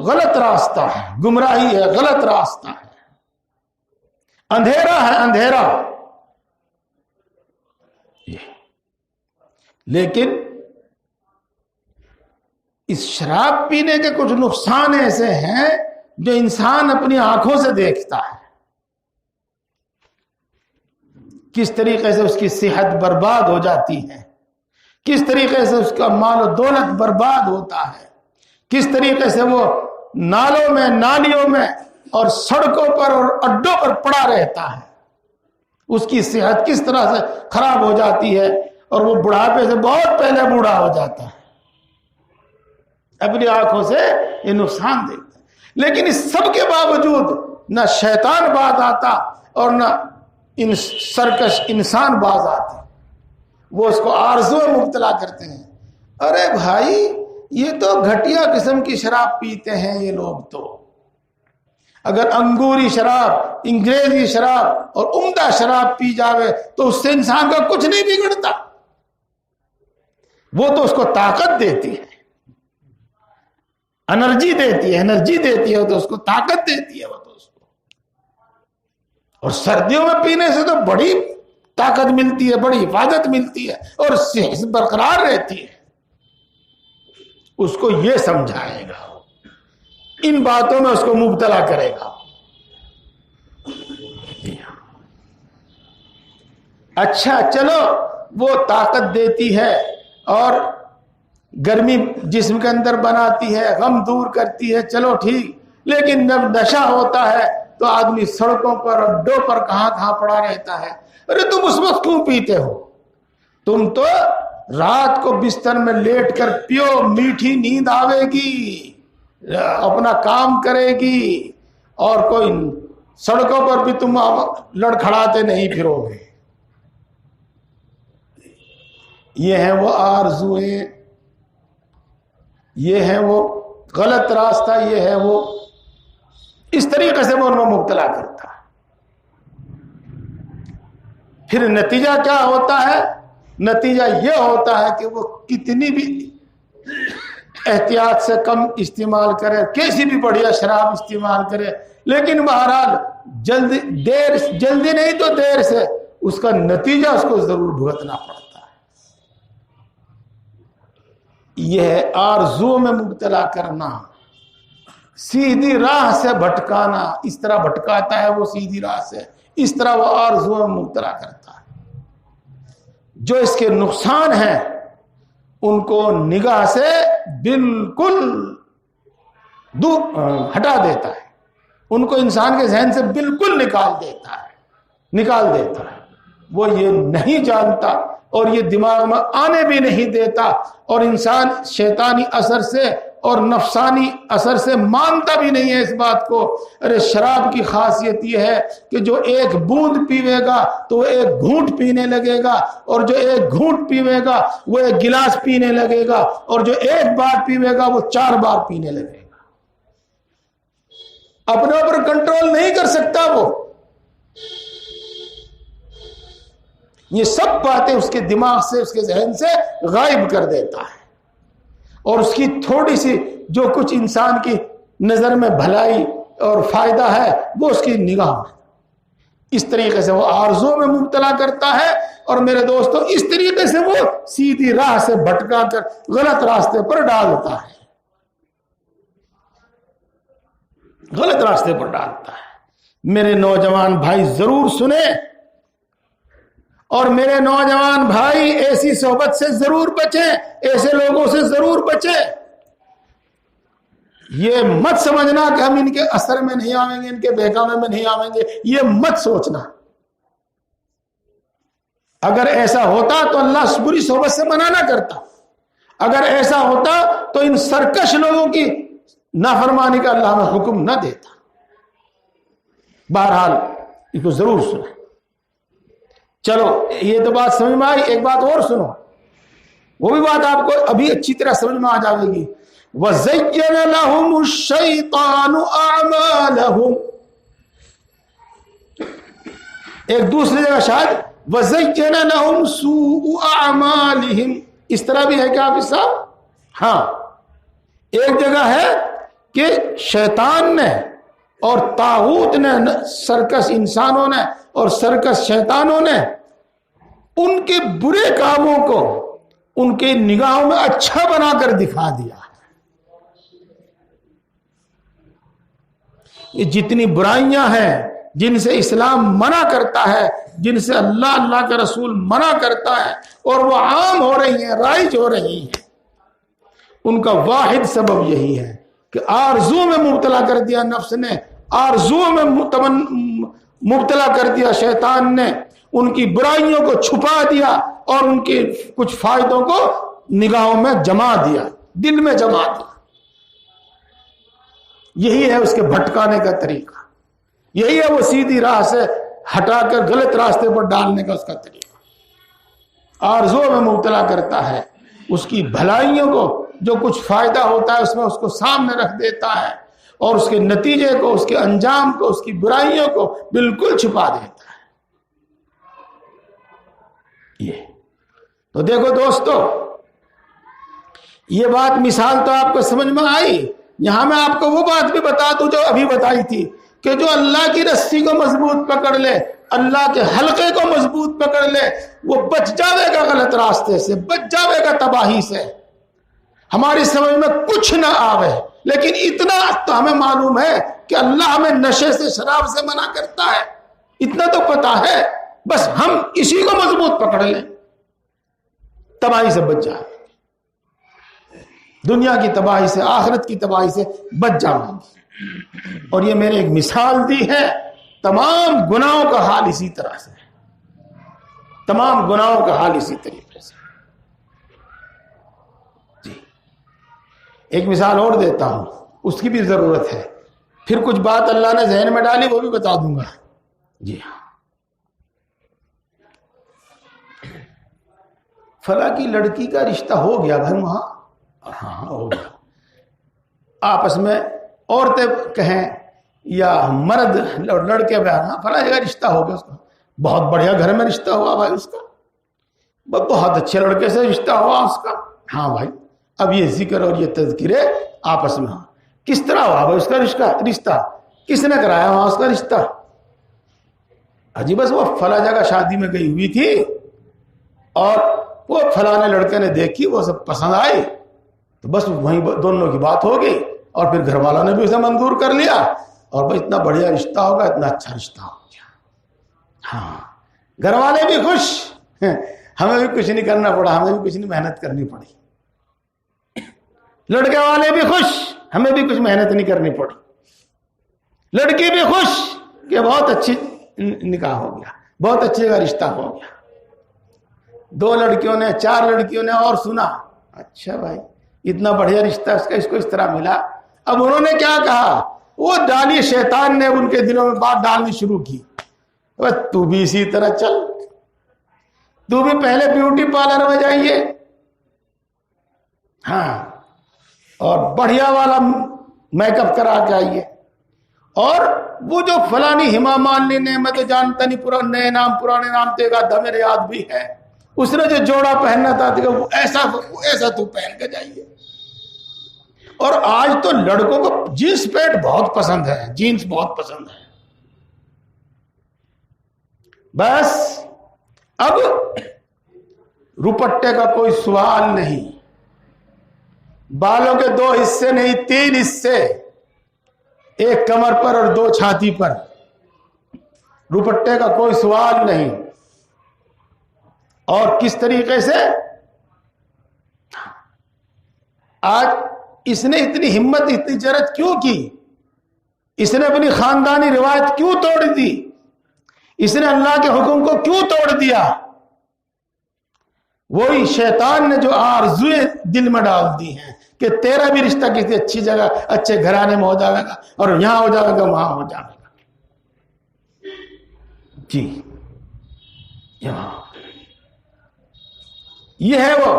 غلط راستہ ہے، گمراہی ہے، غلط راستہ ہے، اندھیرا ہے، اندھیرا. لیکن اس شراب پینے کے کچھ نقصان ایسے ہیں جو انسان اپنی آنکھوں سے دیکھتا ہے. کس طریقے سے اس کی صحت برباد ہو جاتی ہے، کس طریقے سے اس کا مال و دولت برباد ہوتا ہے، کس طریقے سے وہ نالوں میں، نالیوں میں اور سڑکوں پر اور اڈوں پر پڑا رہتا ہے. اس کی صحت کس طرح سے خراب ہو جاتی ہے، اور وہ بڑھاپے سے بہت پہلے بوڑھا ہو جاتا ہے. اپنی آنکھوں سے یہ نقصان دیتا ہے. لیکن اس سب کے باوجود نہ شیطان باز آتا اور نہ سرکش انسان باز آتے. وہ اس کو آرزو میں مبتلا کرتے ہیں. ارے بھائی یہ تو گھٹیا قسم کی شراب پیتے ہیں یہ لوگ. تو اگر انگوری شراب، انگریزی شراب اور عمدہ شراب پی جاوے تو اس سے انسان کا کچھ نہیں بگڑتا. وہ تو اس کو طاقت دیتی ہے، انرجی دیتی ہے، انرجی دیتی ہے، تو اس کو طاقت دیتی ہے وہ تو اس کو. اور سردیوں میں پینے سے تو بڑی طاقت ملتی ہے، بڑی حفاظت ملتی ہے اور صحت برقرار رہتی ہے. اس کو یہ سمجھائے گا، ان باتوں میں اس کو مبتلا کرے گا. اچھا چلو وہ طاقت دیتی ہے اور گرمی جسم کے اندر بناتی ہے، غم دور کرتی ہے، چلو ٹھیک. لیکن جب نشہ ہوتا ہے تو آدمی سڑکوں پر اڈوں پر کہاں کہاں پڑا رہتا ہے. ارے تم اس وقت کیوں پیتے ہو؟ تم تو رات کو بستر میں لیٹ کر پیو، میٹھی نیند آوے گی، اپنا کام کرے گی، اور کوئی سڑکوں پر بھی تم لڑکھڑاتے نہیں پھرو گے. یہ ہیں وہ آرزویں، یہ ہے وہ غلط راستہ، یہ ہے وہ. اس طریقے سے وہ ان کو مبتلا کرتا ہے. پھر نتیجہ کیا ہوتا ہے؟ نتیجہ یہ ہوتا ہے کہ وہ کتنی بھی احتیاط سے کم استعمال کرے، کیسی بھی بڑھیا شراب استعمال کرے، لیکن بہرحال جلدی نہیں تو دیر سے اس کا نتیجہ اس کو ضرور بھگتنا پڑتا ہے. یہ ہے آرزو میں مبتلا کرنا، سیدھی راہ سے بھٹکانا. اس طرح بھٹکاتا ہے وہ سیدھی راہ سے، اس طرح وہ آرزو میں مبتلا کرتا ہے. جو اس کے نقصان ہیں ان کو نگاہ سے بالکل دور ہٹا دیتا ہے، ان کو انسان کے ذہن سے بالکل نکال دیتا ہے. وہ یہ نہیں جانتا اور یہ دماغ میں آنے بھی نہیں دیتا، اور انسان شیطانی اثر سے اور نفسانی اثر سے مانتا بھی نہیں ہے اس بات کو. ارے شراب کی خاصیت یہ ہے کہ جو ایک بوند پیوے گا تو وہ ایک گھونٹ پینے لگے گا، اور جو ایک گھونٹ پیوے گا وہ ایک گلاس پینے لگے گا، اور جو ایک بار پیوے گا وہ 4 بار پینے لگے گا. اپنے اوپر کنٹرول نہیں کر سکتا وہ. یہ سب باتیں اس کے دماغ سے، اس کے ذہن سے غائب کر دیتا ہے، اور اس کی تھوڑی سی جو کچھ انسان کی نظر میں بھلائی اور فائدہ ہے وہ اس کی نگاہ میں. اس طریقے سے وہ آرزو میں مبتلا کرتا ہے. اور میرے دوستو اس طریقے سے وہ سیدھی راہ سے بھٹکا کر غلط راستے پر ڈالتا ہے، غلط راستے پر ڈالتا ہے. میرے نوجوان بھائی ضرور سنیں، اور میرے نوجوان بھائی ایسی صحبت سے ضرور بچیں، ایسے لوگوں سے ضرور بچیں. یہ مت سمجھنا کہ ہم ان کے اثر میں نہیں آویں گے، ان کے بہکاوے میں نہیں آویں گے، یہ مت سوچنا. اگر ایسا ہوتا تو اللہ اس بری صحبت سے منع نہ کرتا. اگر ایسا ہوتا تو ان سرکش لوگوں کی نافرمانی کا اللہ میں حکم نہ دیتا. بہرحال اس کو ضرور سنیں. چلو یہ تو بات سمجھ میں آئی. ایک بات اور سنو، وہ بھی بات آپ کو ابھی اچھی طرح سمجھ میں آ جائے گی. وَزَيَّنَ لَهُمُ الشَّيْطَانُ أَعْمَالَهُمْ. ایک دوسری جگہ شاید وَزَيَّنَ لَهُمْ سُوءُ أَعْمَالِهِمْ. اس طرح بھی ہے کہ آپ صاحب؟ ہاں، ایک جگہ ہے کہ شیطان نے اور طاغوت نے، سرکش انسانوں نے اور سرکش شیطانوں نے ان کے برے کاموں کو ان کے نگاہوں میں اچھا بنا کر دکھا دیا. یہ جتنی برائیاں ہیں جن سے اسلام منع کرتا ہے، جن سے اللہ کا رسول منع کرتا ہے، اور وہ عام ہو رہی ہیں، رائج ہو رہی ہیں، ان کا واحد سبب یہی ہے کہ آرزو میں مبتلا کر دیا نفس نے، آرزو میں مبتلا کر دیا شیطان نے، ان کی برائیوں کو چھپا دیا اور ان کے کچھ فائدوں کو نگاہوں میں جما دیا، دل میں جما دیا. یہی ہے اس کے بھٹکانے کا طریقہ، یہی ہے وہ سیدھی راہ سے ہٹا کر غلط راستے پر ڈالنے کا اس کا طریقہ. آرزو میں مبتلا کرتا ہے، اس کی بھلائیوں کو جو کچھ فائدہ ہوتا ہے اس میں اس کو سامنے رکھ دیتا ہے، اور اس کے نتیجے کو، اس کے انجام کو، اس کی برائیوں کو بالکل چھپا دیتا ہے. یہ تو دیکھو دوستو، یہ بات مثال تو آپ کو سمجھ میں آئی. یہاں میں آپ کو وہ بات بھی بتا دوں جو ابھی بتائی تھی کہ جو اللہ کی رسی کو مضبوط پکڑ لے، اللہ کے حلقے کو مضبوط پکڑ لے، وہ بچ جاوے گا غلط راستے سے، بچ جاوے گا تباہی سے. ہماری سمجھ میں کچھ نہ آوے، لیکن اتنا تو ہمیں معلوم ہے کہ اللہ ہمیں نشے سے، شراب سے منع کرتا ہے، اتنا تو پتا ہے. بس ہم اسی کو مضبوط پکڑ لیں، تباہی سے بچ جائیں، دنیا کی تباہی سے، آخرت کی تباہی سے بچ جائیں گے. اور یہ میں نے ایک مثال دی ہے. تمام گناہوں کا حال اسی طرح سے ہے، تمام گناہوں کا حال اسی طریقے سے. جی ایک مثال اور دیتا ہوں، اس کی بھی ضرورت ہے، پھر کچھ بات اللہ نے ذہن میں ڈالی وہ بھی بتا دوں گا. جی ہاں، فلاں کی لڑکی کا رشتہ ہو گیا بھائی وہاں، ہاں ہو گیا. آپس میں عورتیں کہیں یا مرد لڑکے بیان، فلاں جگہ رشتہ ہو گیا اس کا، بہت بڑھیا گھر میں رشتہ ہوا بھائی اس کا، بہت اچھے لڑکے سے رشتہ ہوا اس کا. ہاں بھائی، اب یہ ذکر اور یہ تذکرے آپس میں. ہاں کس طرح ہوا بھائی اس کا رشتہ، کس نے کرایا وہاں اس کا رشتہ؟ جی بس وہ فلاں جگہ شادی میں گئی ہوئی تھی اور وہ فلاں لڑکے نے دیکھی، وہ سب پسند آئی، تو بس وہیں دونوں کی بات ہو گئی، اور پھر گھر والوں نے بھی اسے منظور کر لیا، اور بھائی اتنا بڑھیا رشتہ ہوگا، اتنا اچھا رشتہ ہو گیا. ہاں گھر والے بھی خوش، ہمیں بھی کچھ نہیں کرنا پڑا، ہمیں بھی کچھ نہیں محنت کرنی پڑی. لڑکے والے بھی خوش، ہمیں بھی کچھ محنت نہیں کرنی پڑی. لڑکی بھی خوش کہ بہت اچھی نکاح ہو گیا، بہت اچھے کا رشتہ ہو گیا. 2 لڑکیوں نے، 4 لڑکیوں نے اور سنا، اچھا بھائی اتنا بڑھیا رشتہ اس کو اس طرح ملا. اب انہوں نے کیا کہا، وہ ڈالی شیطان نے ان کے دلوں میں بات ڈالنی شروع کی، تو بھی اسی طرح چل، تو بھی پہلے بیوٹی پارلر میں جائیے، ہاں اور بڑھیا والا میک اپ کرا کے آئیے، اور وہ جو فلانی ہما مالنی نے، میں تو جانتا نہیں، نئے نام پرانے نام دیگا تھا، میرے یاد بھی ہے، اس نے جو جوڑا پہننا تھا وہ ایسا تو پہن کے جائیے. اور آج تو لڑکوں کو جینس پینٹ بہت پسند ہے، جینس بہت پسند ہے. بس اب روپٹے کا کوئی سوال نہیں، بالوں کے 2 حصے نہیں 3 حصے، ایک کمر پر اور 2 چھاتی پر، روپٹے کا کوئی سوال نہیں. اور کس طریقے سے آج اس نے اتنی ہمت، اتنی جرات کیوں کی؟ اس نے اپنی خاندانی روایت کیوں توڑ دی؟ اس نے اللہ کے حکم کو کیوں توڑ دیا؟ وہی شیطان نے جو آرزویں دل میں ڈال دی ہیں کہ تیرا بھی رشتہ کسی اچھی جگہ، اچھے گھرانے میں ہو جائے گا، اور یہاں ہو جائے گا، وہاں ہو جائے گا. جی یہاں یہ ہے وہ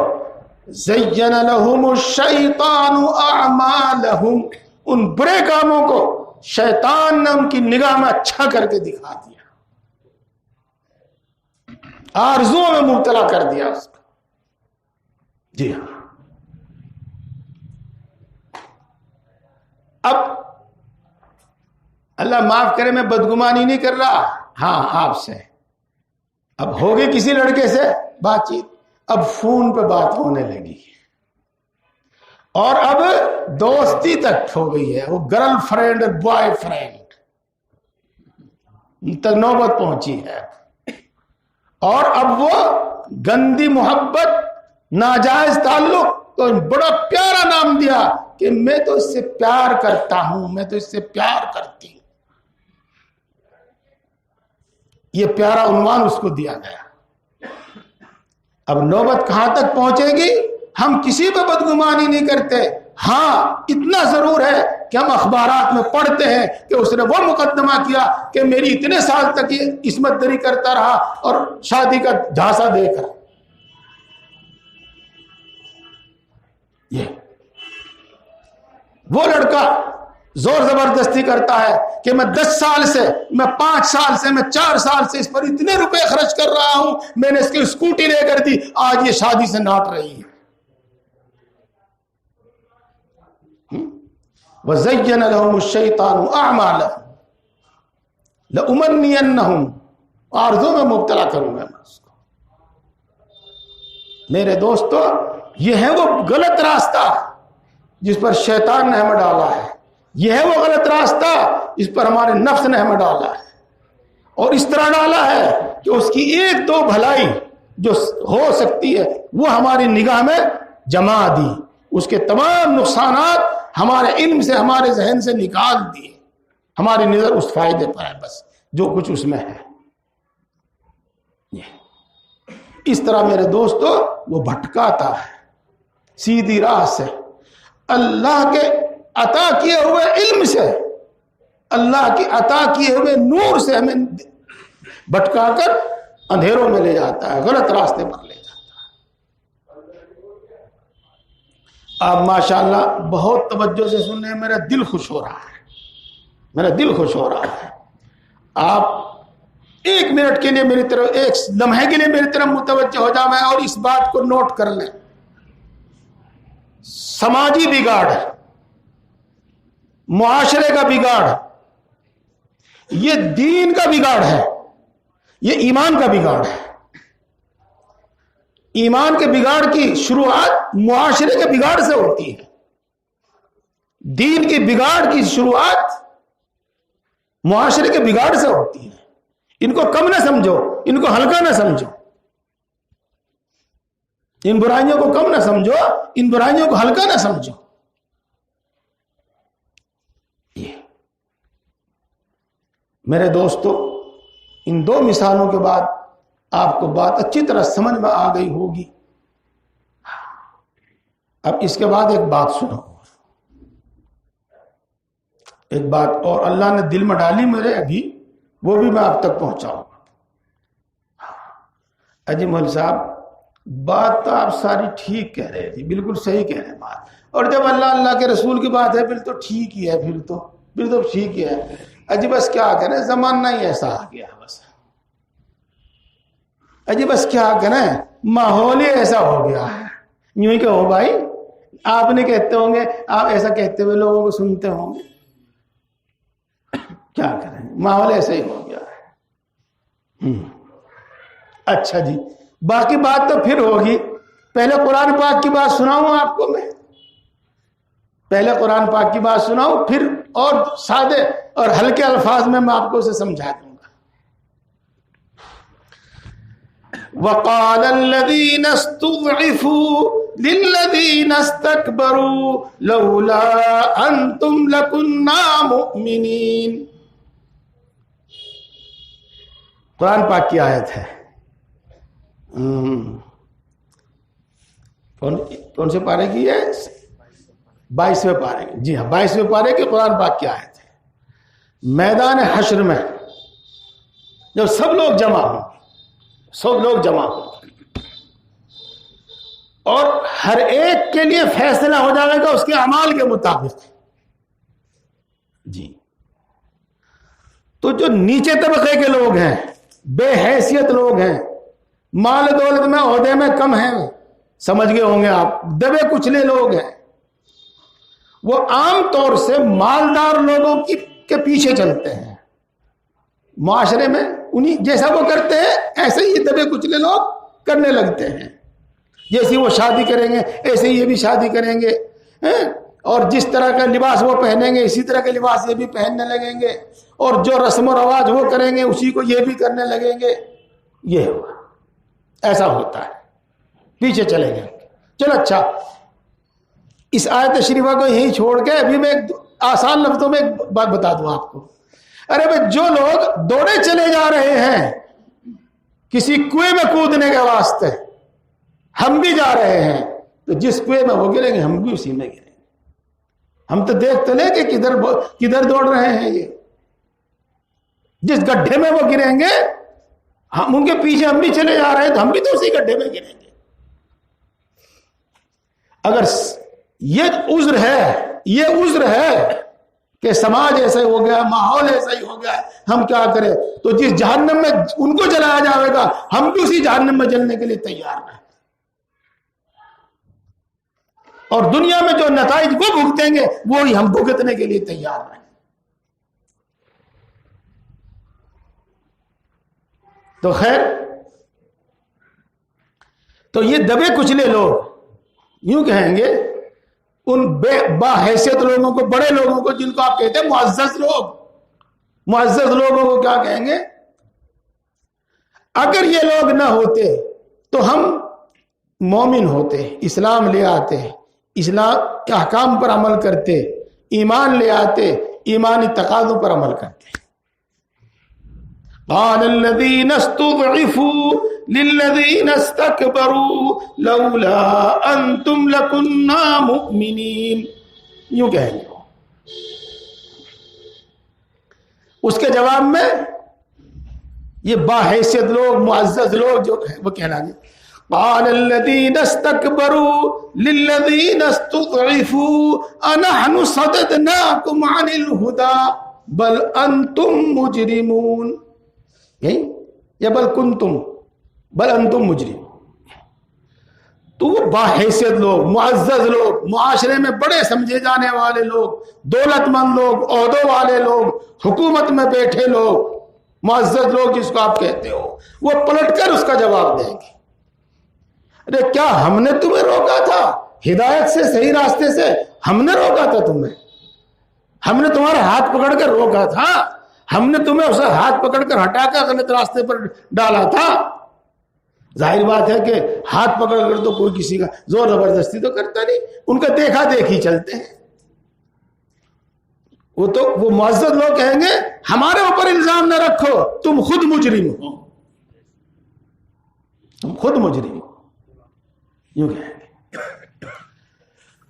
زین لہم الشیطان اعمالہم، ان برے کاموں کو شیطان نے ان کی نگاہ میں اچھا کر کے دکھا دیا، آرزوؤں میں مبتلا کر دیا اس کو۔ جی ہاں، اب اللہ معاف کرے میں بدگمانی نہیں کر رہا، ہاں آپ سے اب ہوگی کسی لڑکے سے بات چیت، اب فون پہ بات ہونے لگی اور اب دوستی تک ہو گئی ہے، وہ گرل فرینڈ بوائے فرینڈ تک نوبت پہنچی ہے، اور اب وہ گندی محبت، ناجائز تعلق کو بڑا پیارا نام دیا کہ میں تو اس سے پیار کرتا ہوں، میں تو اس سے پیار کرتی ہوں، یہ پیارا عنوان اس کو دیا گیا۔ اب نوبت کہاں تک پہنچے گی؟ ہم کسی پہ بدگمانی نہیں کرتے، ہاں اتنا ضرور ہے کہ ہم اخبارات میں پڑھتے ہیں کہ اس نے وہ مقدمہ کیا کہ میری اتنے سال تک یہ عصمت دری کرتا رہا اور شادی کا جھانسا دے کر، یہ وہ لڑکا زور زبردستی کرتا ہے کہ میں 10 سال سے، میں 5 سال سے، میں 4 سال سے اس پر اتنے روپے خرچ کر رہا ہوں، میں نے اس کی اسکوٹی لے کر دی، آج یہ شادی سے ناٹ رہی ہے۔ وَزَيَّنَ لَهُمُ الشَّيْطَانُ أَعْمَالَهُمْ لَأُمَنِّيَنَّهُمْ، آرزو میں مبتلا کروں گا میں اس کو۔ میرے دوستو، یہ ہے وہ غلط راستہ جس پر شیطان نے ہمیں ڈالا ہے، یہ ہے وہ غلط راستہ جس پر ہمارے نفس نے ہمیں ڈالا ہے، اور اس طرح ڈالا ہے کہ اس کی 1-2 بھلائی جو ہو سکتی ہے وہ ہماری نگاہ میں جما دی، اس کے تمام نقصانات ہمارے علم سے، ہمارے ذہن سے نکال دیے، ہماری نظر اس فائدے پر ہے بس جو کچھ اس میں ہے۔ اس طرح میرے دوستو وہ بھٹکاتا ہے سیدھی راہ سے، اللہ کے عطا کیے ہوئے علم سے، اللہ کی عطا کیے ہوئے نور سے ہمیں بھٹکا کر اندھیروں میں لے جاتا ہے، غلط راستے پر لے جاتا ہے۔ آپ ماشاءاللہ بہت توجہ سے سن رہے ہیں، میرا دل خوش ہو رہا ہے، میرا دل خوش ہو رہا ہے۔ آپ 1 منٹ کے لیے میری طرف، 1 لمحے کے لیے میری طرف متوجہ ہو جائیں اور اس بات کو نوٹ کر لیں۔ سماجی بگاڑ، معاشرے کا بگاڑ، یہ دین کا بگاڑ ہے، یہ ایمان کا بگاڑ ہے۔ ایمان کے بگاڑ کی شروعات معاشرے کے بگاڑ سے ہوتی ہے، دین کی بگاڑ کی شروعات معاشرے کے بگاڑ سے ہوتی ہے۔ ان کو کم نہ سمجھو، ان کو ہلکا نہ سمجھو، ان برائیوں کو کم نہ سمجھو، ان برائیوں کو ہلکا نہ سمجھو۔ یہ میرے دوستو، ان 2 مثالوں کے بعد آپ کو بات اچھی طرح سمجھ میں آ گئی ہوگی۔ اب اس کے بعد ایک بات سنو، ایک بات اور اللہ نے دل میں ڈالی میرے ابھی، وہ بھی میں آپ تک پہنچاؤں گا۔ اجی مول صاحب، بات تو آپ ساری ٹھیک کہہ رہے تھے، بالکل صحیح کہہ رہے بات، اور جب اللہ کے رسول کی بات ہے پھر تو ٹھیک ہی ہے، پھر تو ٹھیک ہی ہے۔ اجی بس کیا کریں، زمانہ ہی ایسا آ گیا بس، اجی بس کیا کریں، ماحول ہی ایسا ہو گیا ہے۔ یوں ہی کہو بھائی، آپ نہیں کہتے ہوں گے، آپ ایسا کہتے ہوئے لوگوں کو سنتے ہوں گے، کیا کریں، ماحول ایسا ہی ہو گیا ہے۔ اچھا جی، باقی بات تو پھر ہوگی، پہلے قرآن پاک کی بات سناؤں آپ کو میں، پہلے قرآن پاک کی بات سناؤں، پھر اور سادے اور ہلکے الفاظ میں آپ کو اسے سمجھا دوں گا۔ وَقَالَ الَّذِينَ اسْتُضْعِفُوا لِلَّذِينَ اسْتَكْبَرُوا لَوْلَا أَنْتُمْ لَكُنَّا مُؤْمِنِينَ، قرآن پاک کی آیت ہے، کون سے پارے کی ہے؟ 22ویں پارے کی، جی ہاں 22ویں پارے کی قرآن پاک کی آیت ہے۔ میدان حشر میں جب سب لوگ جمع ہوں، اور ہر ایک کے لیے فیصلہ ہو جائے گا اس کے اعمال کے مطابق. جی تو جو نیچے طبقے کے لوگ ہیں، بے حیثیت لوگ ہیں، مال دولت میں عہدے میں کم ہیں، سمجھ گئے ہوں گے آپ، دبے کچلے لوگ ہیں، وہ عام طور سے مالدار لوگوں کے پیچھے چلتے ہیں معاشرے میں. انہیں جیسا وہ کرتے ہیں ایسے ہی دبے کچلے لوگ کرنے لگتے ہیں. جیسے وہ شادی کریں گے ایسے ہی یہ بھی شادی کریں گے، اور جس طرح کا لباس وہ پہنیں گے اسی طرح کے لباس یہ بھی پہننے لگیں گے، اور جو رسم و رواج وہ کریں گے اسی کو یہ بھی کرنے لگیں گے. یہ ہوگا، ایسا ہوتا ہے، پیچھے چلیں گے. چلو اچھا، اس آیت شریفہ کو یہیں چھوڑ کے ابھی میں آسان لفظوں میں ایک بات بتا دوں آپ کو. ارے بھائی، جو لوگ دوڑے چلے جا رہے ہیں کسی کنویں میں کودنے کے واسطے، ہم بھی جا رہے ہیں، تو جس کنویں میں وہ گریں گے ہم بھی اسی میں گریں گے. ہم تو دیکھ تو لیں کہ کدھر دوڑ رہے ہیں. یہ جس گڈھے میں وہ گریں گے ہم ان کے پیچھے ہم بھی چلے جا رہے ہیں تو ہم بھی تو اسی گڈھے میں گریں گے. اگر یہ عذر ہے کہ سماج ایسا ہو گیا، ماحول ایسا ہی ہو گیا، ہم کیا کریں، تو جس جہنم میں ان کو جلایا جائے گا ہم بھی اسی جہنم میں جلنے کے لیے تیار ہیں. اور دنیا میں جو نتائج وہ بھگتیں گے وہی ہم بھگتنے کے لیے تیار ہیں. تو خیر، تو یہ دبے کچلے لوگ یوں کہیں گے ان باحیثیت لوگوں کو، بڑے لوگوں کو، جن کو آپ کہتے ہیں معزز لوگوں کو کیا کہیں گے؟ اگر یہ لوگ نہ ہوتے تو ہم مومن ہوتے، اسلام لے آتے، اسلام کے احکام پر عمل کرتے، ایمان لے آتے، ایمانی تقاضوں پر عمل کرتے. قال الذين استضعفوا للذين استكبروا لولا انتم لكنا مؤمنين، یوں کہیں گے. اس کے جواب میں یہ باحیثیت لوگ، معزز لوگ جو ہیں وہ کہنا گے قال الذين استكبروا للذين استضعفوا انحن صددناكم عن الهدى بل انتم مجرمون، یا بل انتم مجرمون. تو وہ باحیثیت لوگ، معزز لوگ، معاشرے میں بڑے سمجھے جانے والے لوگ، دولت مند لوگ، عہدوں والے لوگ، حکومت میں بیٹھے لوگ، معزز لوگ جس کو آپ کہتے ہو، وہ پلٹ کر اس کا جواب دیں گے ارے کیا ہم نے تمہیں روکا تھا ہدایت سے، صحیح راستے سے؟ ہم نے روکا تھا تمہیں، ہم نے تمہارا ہاتھ پکڑ کر روکا تھا، ہم نے تمہیں اسے ہاتھ پکڑ کر ہٹا کر غلط راستے پر ڈالا تھا. ظاہر بات ہے کہ ہاتھ پکڑ کر تو کوئی کسی کا زور زبردستی تو کرتا نہیں، ان کا دیکھا دیکھی چلتے ہیں. وہ معزز لوگ کہیں گے ہمارے اوپر الزام نہ رکھو، تم خود مجرم ہو، تم خود مجرم ہو، یوں کہیں گے.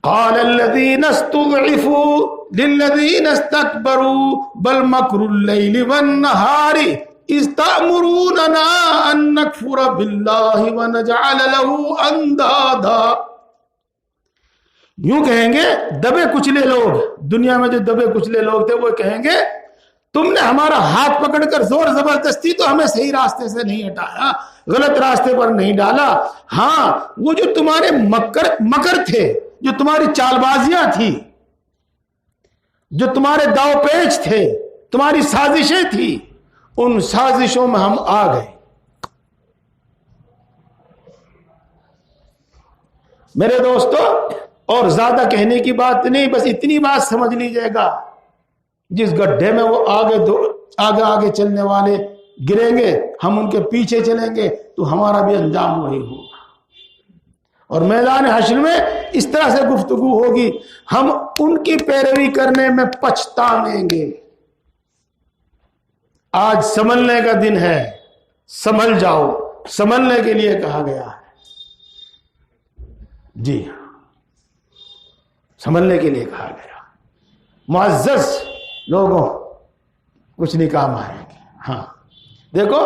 قال الذين استضعفوا للذين استكبروا بل مكر الليل والنهار إذ تأمروننا أن نكفر بالله ونجعل له أندادا. یوں کہیں گے دبے کچلے لوگ، دنیا میں جو دبے کچلے لوگ تھے وہ کہیں گے تم نے ہمارا ہاتھ پکڑ کر زور زبردستی تو ہمیں صحیح راستے سے نہیں ہٹایا، غلط راستے پر نہیں ڈالا. ہاں وہ جو تمہارے مکر تھے، جو تمہاری چال بازیاں تھی، جو تمہارے داؤ پیچ تھے، تمہاری سازشیں تھی، ان سازشوں میں ہم آ گئے. میرے دوستو، اور زیادہ کہنے کی بات نہیں، بس اتنی بات سمجھ لیجئے گا، جس گڈھے میں وہ آگے چلنے والے گریں گے، ہم ان کے پیچھے چلیں گے تو ہمارا بھی انجام وہی ہوگا. اور میدان حشر میں اس طرح سے گفتگو ہوگی، ہم ان کی پیروی کرنے میں پچھتاویں گے. آج سنبھلنے کا دن ہے، سنبھل جاؤ، سنبھلنے کے لیے کہا گیا ہے. جی ہاں، سنبھلنے کے لیے کہا گیا. معزز لوگوں کچھ نہیں کام آئیں گے. ہاں دیکھو،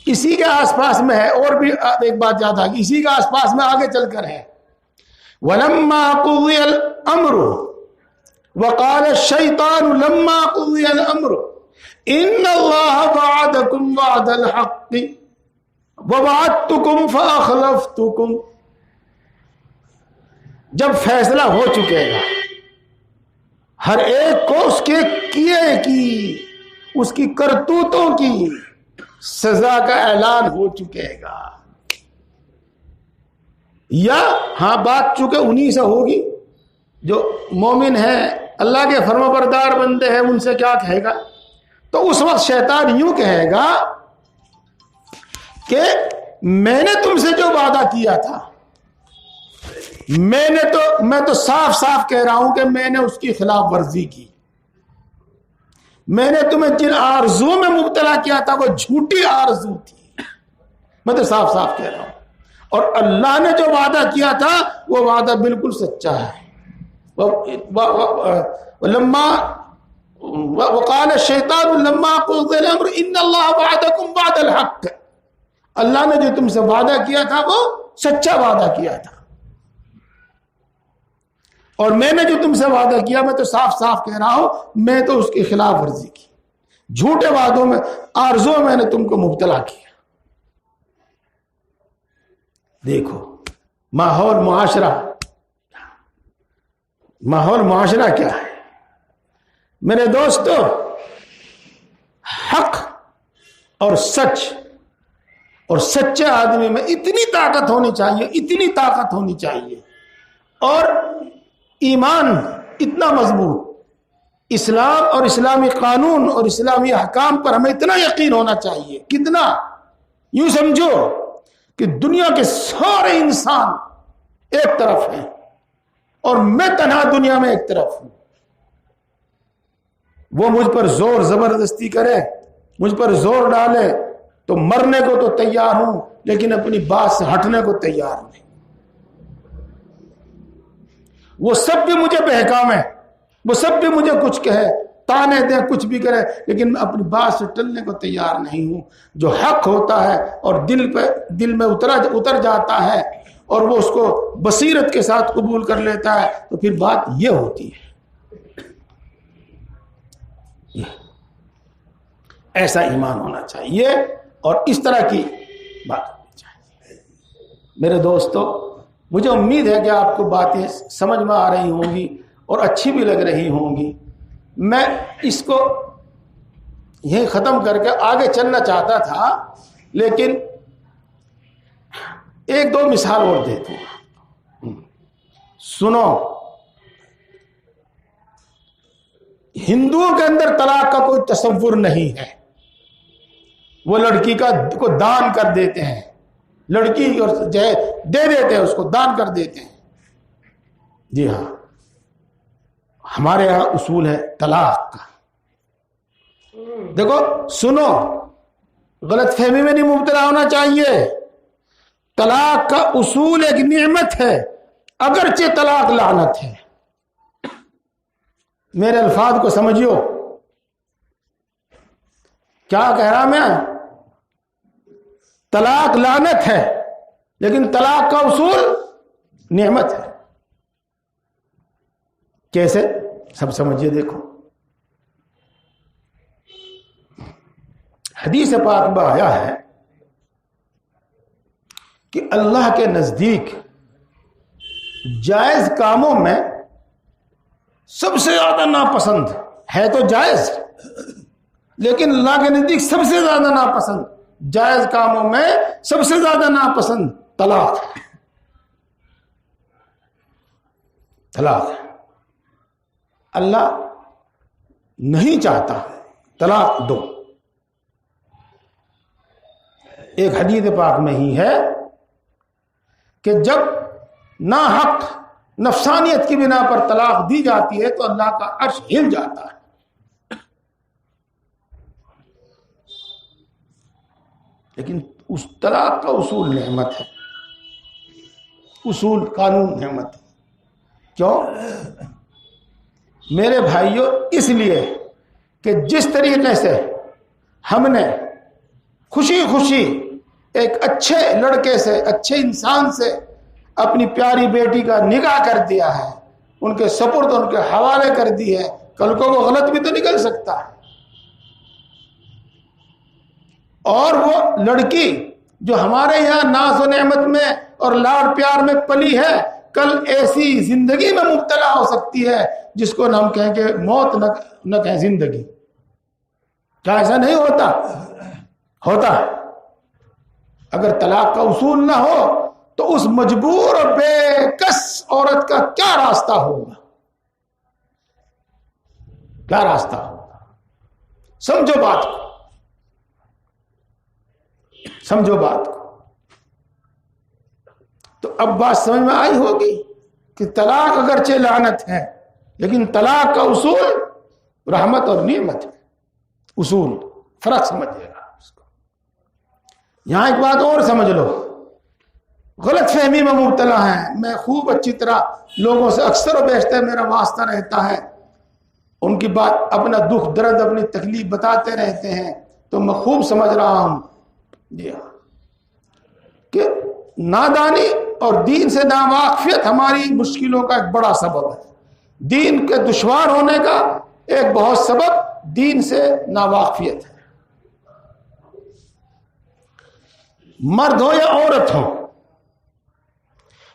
اسی کے آس پاس میں ہے، اور بھی ایک بات یاد آ گئی، اسی کے آس پاس میں آگے چل کر ہے، وَلَمَّا قُضِيَ الْأَمْرُ وَقَالَ الشَّيْطَانُ لَمَّا قُضِيَ الْأَمْرُ إِنَّ اللَّهَ وَعَدَكُمْ وَعْدَ الْحَقِّ وَوَعَدتُّكُمْ فَأَخْلَفْتُكُمْ۔ جب فیصلہ ہو چکے گا، ہر ایک کو اس کے کیے کی، اس کی کرتوتوں کی سزا کا اعلان ہو چکے گا، یا ہاں بات چونکہ انہی سے ہوگی جو مومن ہیں، اللہ کے فرما بردار بندے ہیں، ان سے کیا کہے گا؟ تو اس وقت شیطان یوں کہے گا کہ میں نے تم سے جو وعدہ کیا تھا، میں تو صاف صاف کہہ رہا ہوں کہ میں نے اس کی خلاف ورزی کی، میں نے تمہیں جن آرزو میں مبتلا کیا تھا وہ جھوٹی آرزو تھی، میں تو صاف صاف کہہ رہا ہوں، اور اللہ نے جو وعدہ کیا تھا وہ وعدہ بالکل سچا ہے۔ لما وقال الشیطان لما قضی الامر ان اللہ وعدکم وعد الحق، اللہ نے جو تم سے وعدہ کیا تھا وہ سچا وعدہ کیا تھا، اور میں نے جو تم سے وعدہ کیا میں تو صاف صاف کہہ رہا ہوں میں تو اس کی خلاف ورزی کی، جھوٹے وعدوں میں، آرزوں میں نے تم کو مبتلا کیا۔ دیکھو ماحول معاشرہ کیا ہے میرے دوستو، حق اور سچ اور سچے آدمی میں اتنی طاقت ہونی چاہیے، اور ایمان اتنا مضبوط، اسلام اور اسلامی قانون اور اسلامی احکام پر ہمیں اتنا یقین ہونا چاہیے، کتنا، یوں سمجھو کہ دنیا کے سارے انسان ایک طرف ہیں اور میں تنہا دنیا میں ایک طرف ہوں، وہ مجھ پر زور زبردستی کرے، مجھ پر زور ڈالے تو مرنے کو تو تیار ہوں، لیکن اپنی بات سے ہٹنے کو تیار نہیں۔ وہ سب بھی مجھے بہکامے، وہ سب بھی مجھے کچھ کہے، تانے دیں، کچھ بھی کرے، لیکن میں اپنی بات سے ٹلنے کو تیار نہیں ہوں۔ جو حق ہوتا ہے اور دل میں اتر جاتا ہے اور وہ اس کو بصیرت کے ساتھ قبول کر لیتا ہے تو پھر بات یہ ہوتی ہے، ایسا ایمان ہونا چاہیے اور اس طرح کی بات ہونی چاہیے۔ میرے دوستو، مجھے امید ہے کہ آپ کو باتیں سمجھ میں آ رہی ہوں گی اور اچھی بھی لگ رہی ہوں گی۔ میں اس کو یہیں ختم کر کے آگے چلنا چاہتا تھا، لیکن ایک دو مثال اور دیتا ہوں۔ سنو، ہندوؤں کے اندر طلاق کا کوئی تصور نہیں ہے، وہ لڑکی کو دان کر دیتے ہیں، لڑکی اور دے دیتے ہیں، اس کو دان کر دیتے ہیں۔ جی ہاں، ہمارے یہاں اصول ہے طلاق کا۔ دیکھو سنو، غلط فہمی میں نہیں مبتلا ہونا چاہیے۔ طلاق کا اصول ایک نعمت ہے، اگرچہ طلاق لعنت ہے۔ میرے الفاظ کو سمجھیو، کیا کہہ رہا میں؟ طلاق لعنت ہے، لیکن طلاق کا اصول نعمت ہے۔ کیسے؟ سب سمجھیے، دیکھو حدیث پاک میں آیا ہے کہ اللہ کے نزدیک جائز کاموں میں سب سے زیادہ ناپسند ہے، تو جائز، لیکن اللہ کے نزدیک سب سے زیادہ ناپسند، جائز کاموں میں سب سے زیادہ ناپسند طلاق ہے۔ طلاق ہے، اللہ نہیں چاہتا طلاق دو۔ ایک حدیث پاک میں ہی ہے کہ جب ناحق نفسانیت کی بنا پر طلاق دی جاتی ہے تو اللہ کا عرش ہل جاتا ہے، لیکن اس طلاق کا اصول نعمت ہے، اصول قانون نعمت ہے۔ کیوں میرے بھائیوں؟ اس لیے کہ جس طریقے سے ہم نے خوشی خوشی ایک اچھے لڑکے سے، اچھے انسان سے اپنی پیاری بیٹی کا نکاح کر دیا ہے، ان کے سپرد، ان کے حوالے کر دی ہے، کل کو وہ غلط بھی تو نکل سکتا ہے۔ اور وہ لڑکی جو ہمارے یہاں ناز و نعمت میں اور لاڈ پیار میں پلی ہے، کل ایسی زندگی میں مبتلا ہو سکتی ہے جس کو ہم کہیں کہ موت نہ کہیں زندگی۔ کیا ایسا نہیں ہوتا؟ ہوتا ہے۔ اگر طلاق کا اصول نہ ہو تو اس مجبور اور بے کس عورت کا کیا راستہ ہوگا؟ کیا راستہ ہوگا؟ سمجھو بات کو، سمجھو بات کو۔ تو اب بات سمجھ میں آئی ہوگی کہ طلاق اگرچہ لعنت ہے لیکن طلاق کا اصول رحمت اور نعمت ہے۔ اصول فرق سمجھیے گا اس کو۔ یہاں ایک بات اور سمجھ لو، غلط فہمی میں مبتلا ہیں۔ میں خوب اچھی طرح لوگوں سے اکثر و بیشتر میرا واسطہ رہتا ہے، ان کی بات، اپنا دکھ درد، اپنی تکلیف بتاتے رہتے ہیں، تو میں خوب سمجھ رہا ہوں جی ہاں کہ نادانی اور دین سے ناواقفیت ہماری مشکلوں کا ایک بڑا سبب ہے۔ دین کے دشوار ہونے کا ایک بہت سبب دین سے ناواقفیت ہے۔ مرد ہو یا عورت ہو،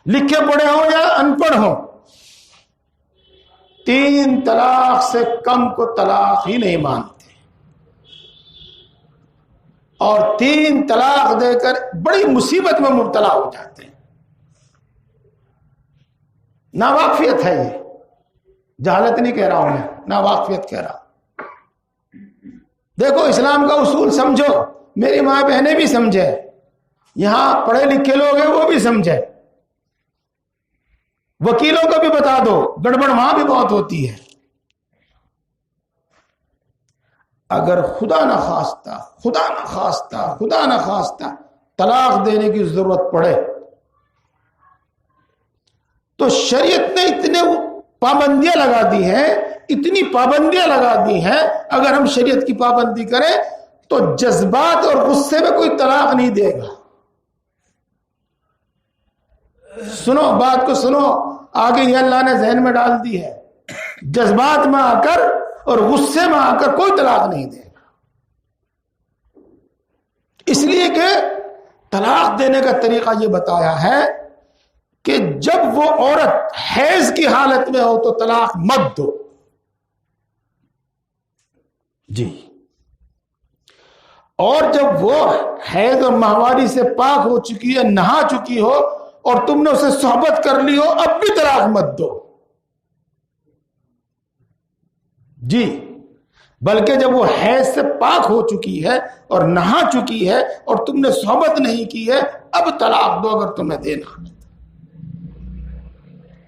لکھے پڑھے ہو یا ان پڑھ ہو، 3 طلاق سے کم کو طلاق ہی نہیں مانتے، اور 3 طلاق دے کر بڑی مصیبت میں مبتلا ہو جاتے ہیں۔ ناواقفیت ہے، یہ جہالت نہیں کہہ رہا ہوں میں، ناواقفیت کہہ رہا ہوں۔ دیکھو اسلام کا اصول سمجھو، میری ماں بہنیں بھی سمجھے، یہاں پڑھے لکھے لوگ ہیں وہ بھی سمجھے، وکیلوں کو بھی بتا دو، گڑبڑ وہاں بھی بہت ہوتی ہے۔ اگر خدا نہ خواستہ طلاق دینے کی ضرورت پڑے تو شریعت نے اتنے پابندیاں لگا دی ہیں، اتنی پابندیاں لگا دی ہیں، اگر ہم شریعت کی پابندی کریں تو جذبات اور غصے میں کوئی طلاق نہیں دے گا۔ سنو بات کو، سنو آگے، یہ اللہ نے ذہن میں ڈال دی ہے، جذبات میں آ کر اور غصے میں آ کر کوئی طلاق نہیں دے گا، اس لیے کہ طلاق دینے کا طریقہ یہ بتایا ہے کہ جب وہ عورت حیض کی حالت میں ہو تو طلاق مت دو جی، اور جب وہ حیض اور ماہواری سے پاک ہو چکی ہے، نہا چکی ہو اور تم نے اسے صحبت کر لی ہو، اب بھی طلاق مت دو جی، بلکہ جب وہ حیض سے پاک ہو چکی ہے اور نہا چکی ہے اور تم نے صحبت نہیں کی ہے، اب طلاق دو اگر تمہیں دینا۔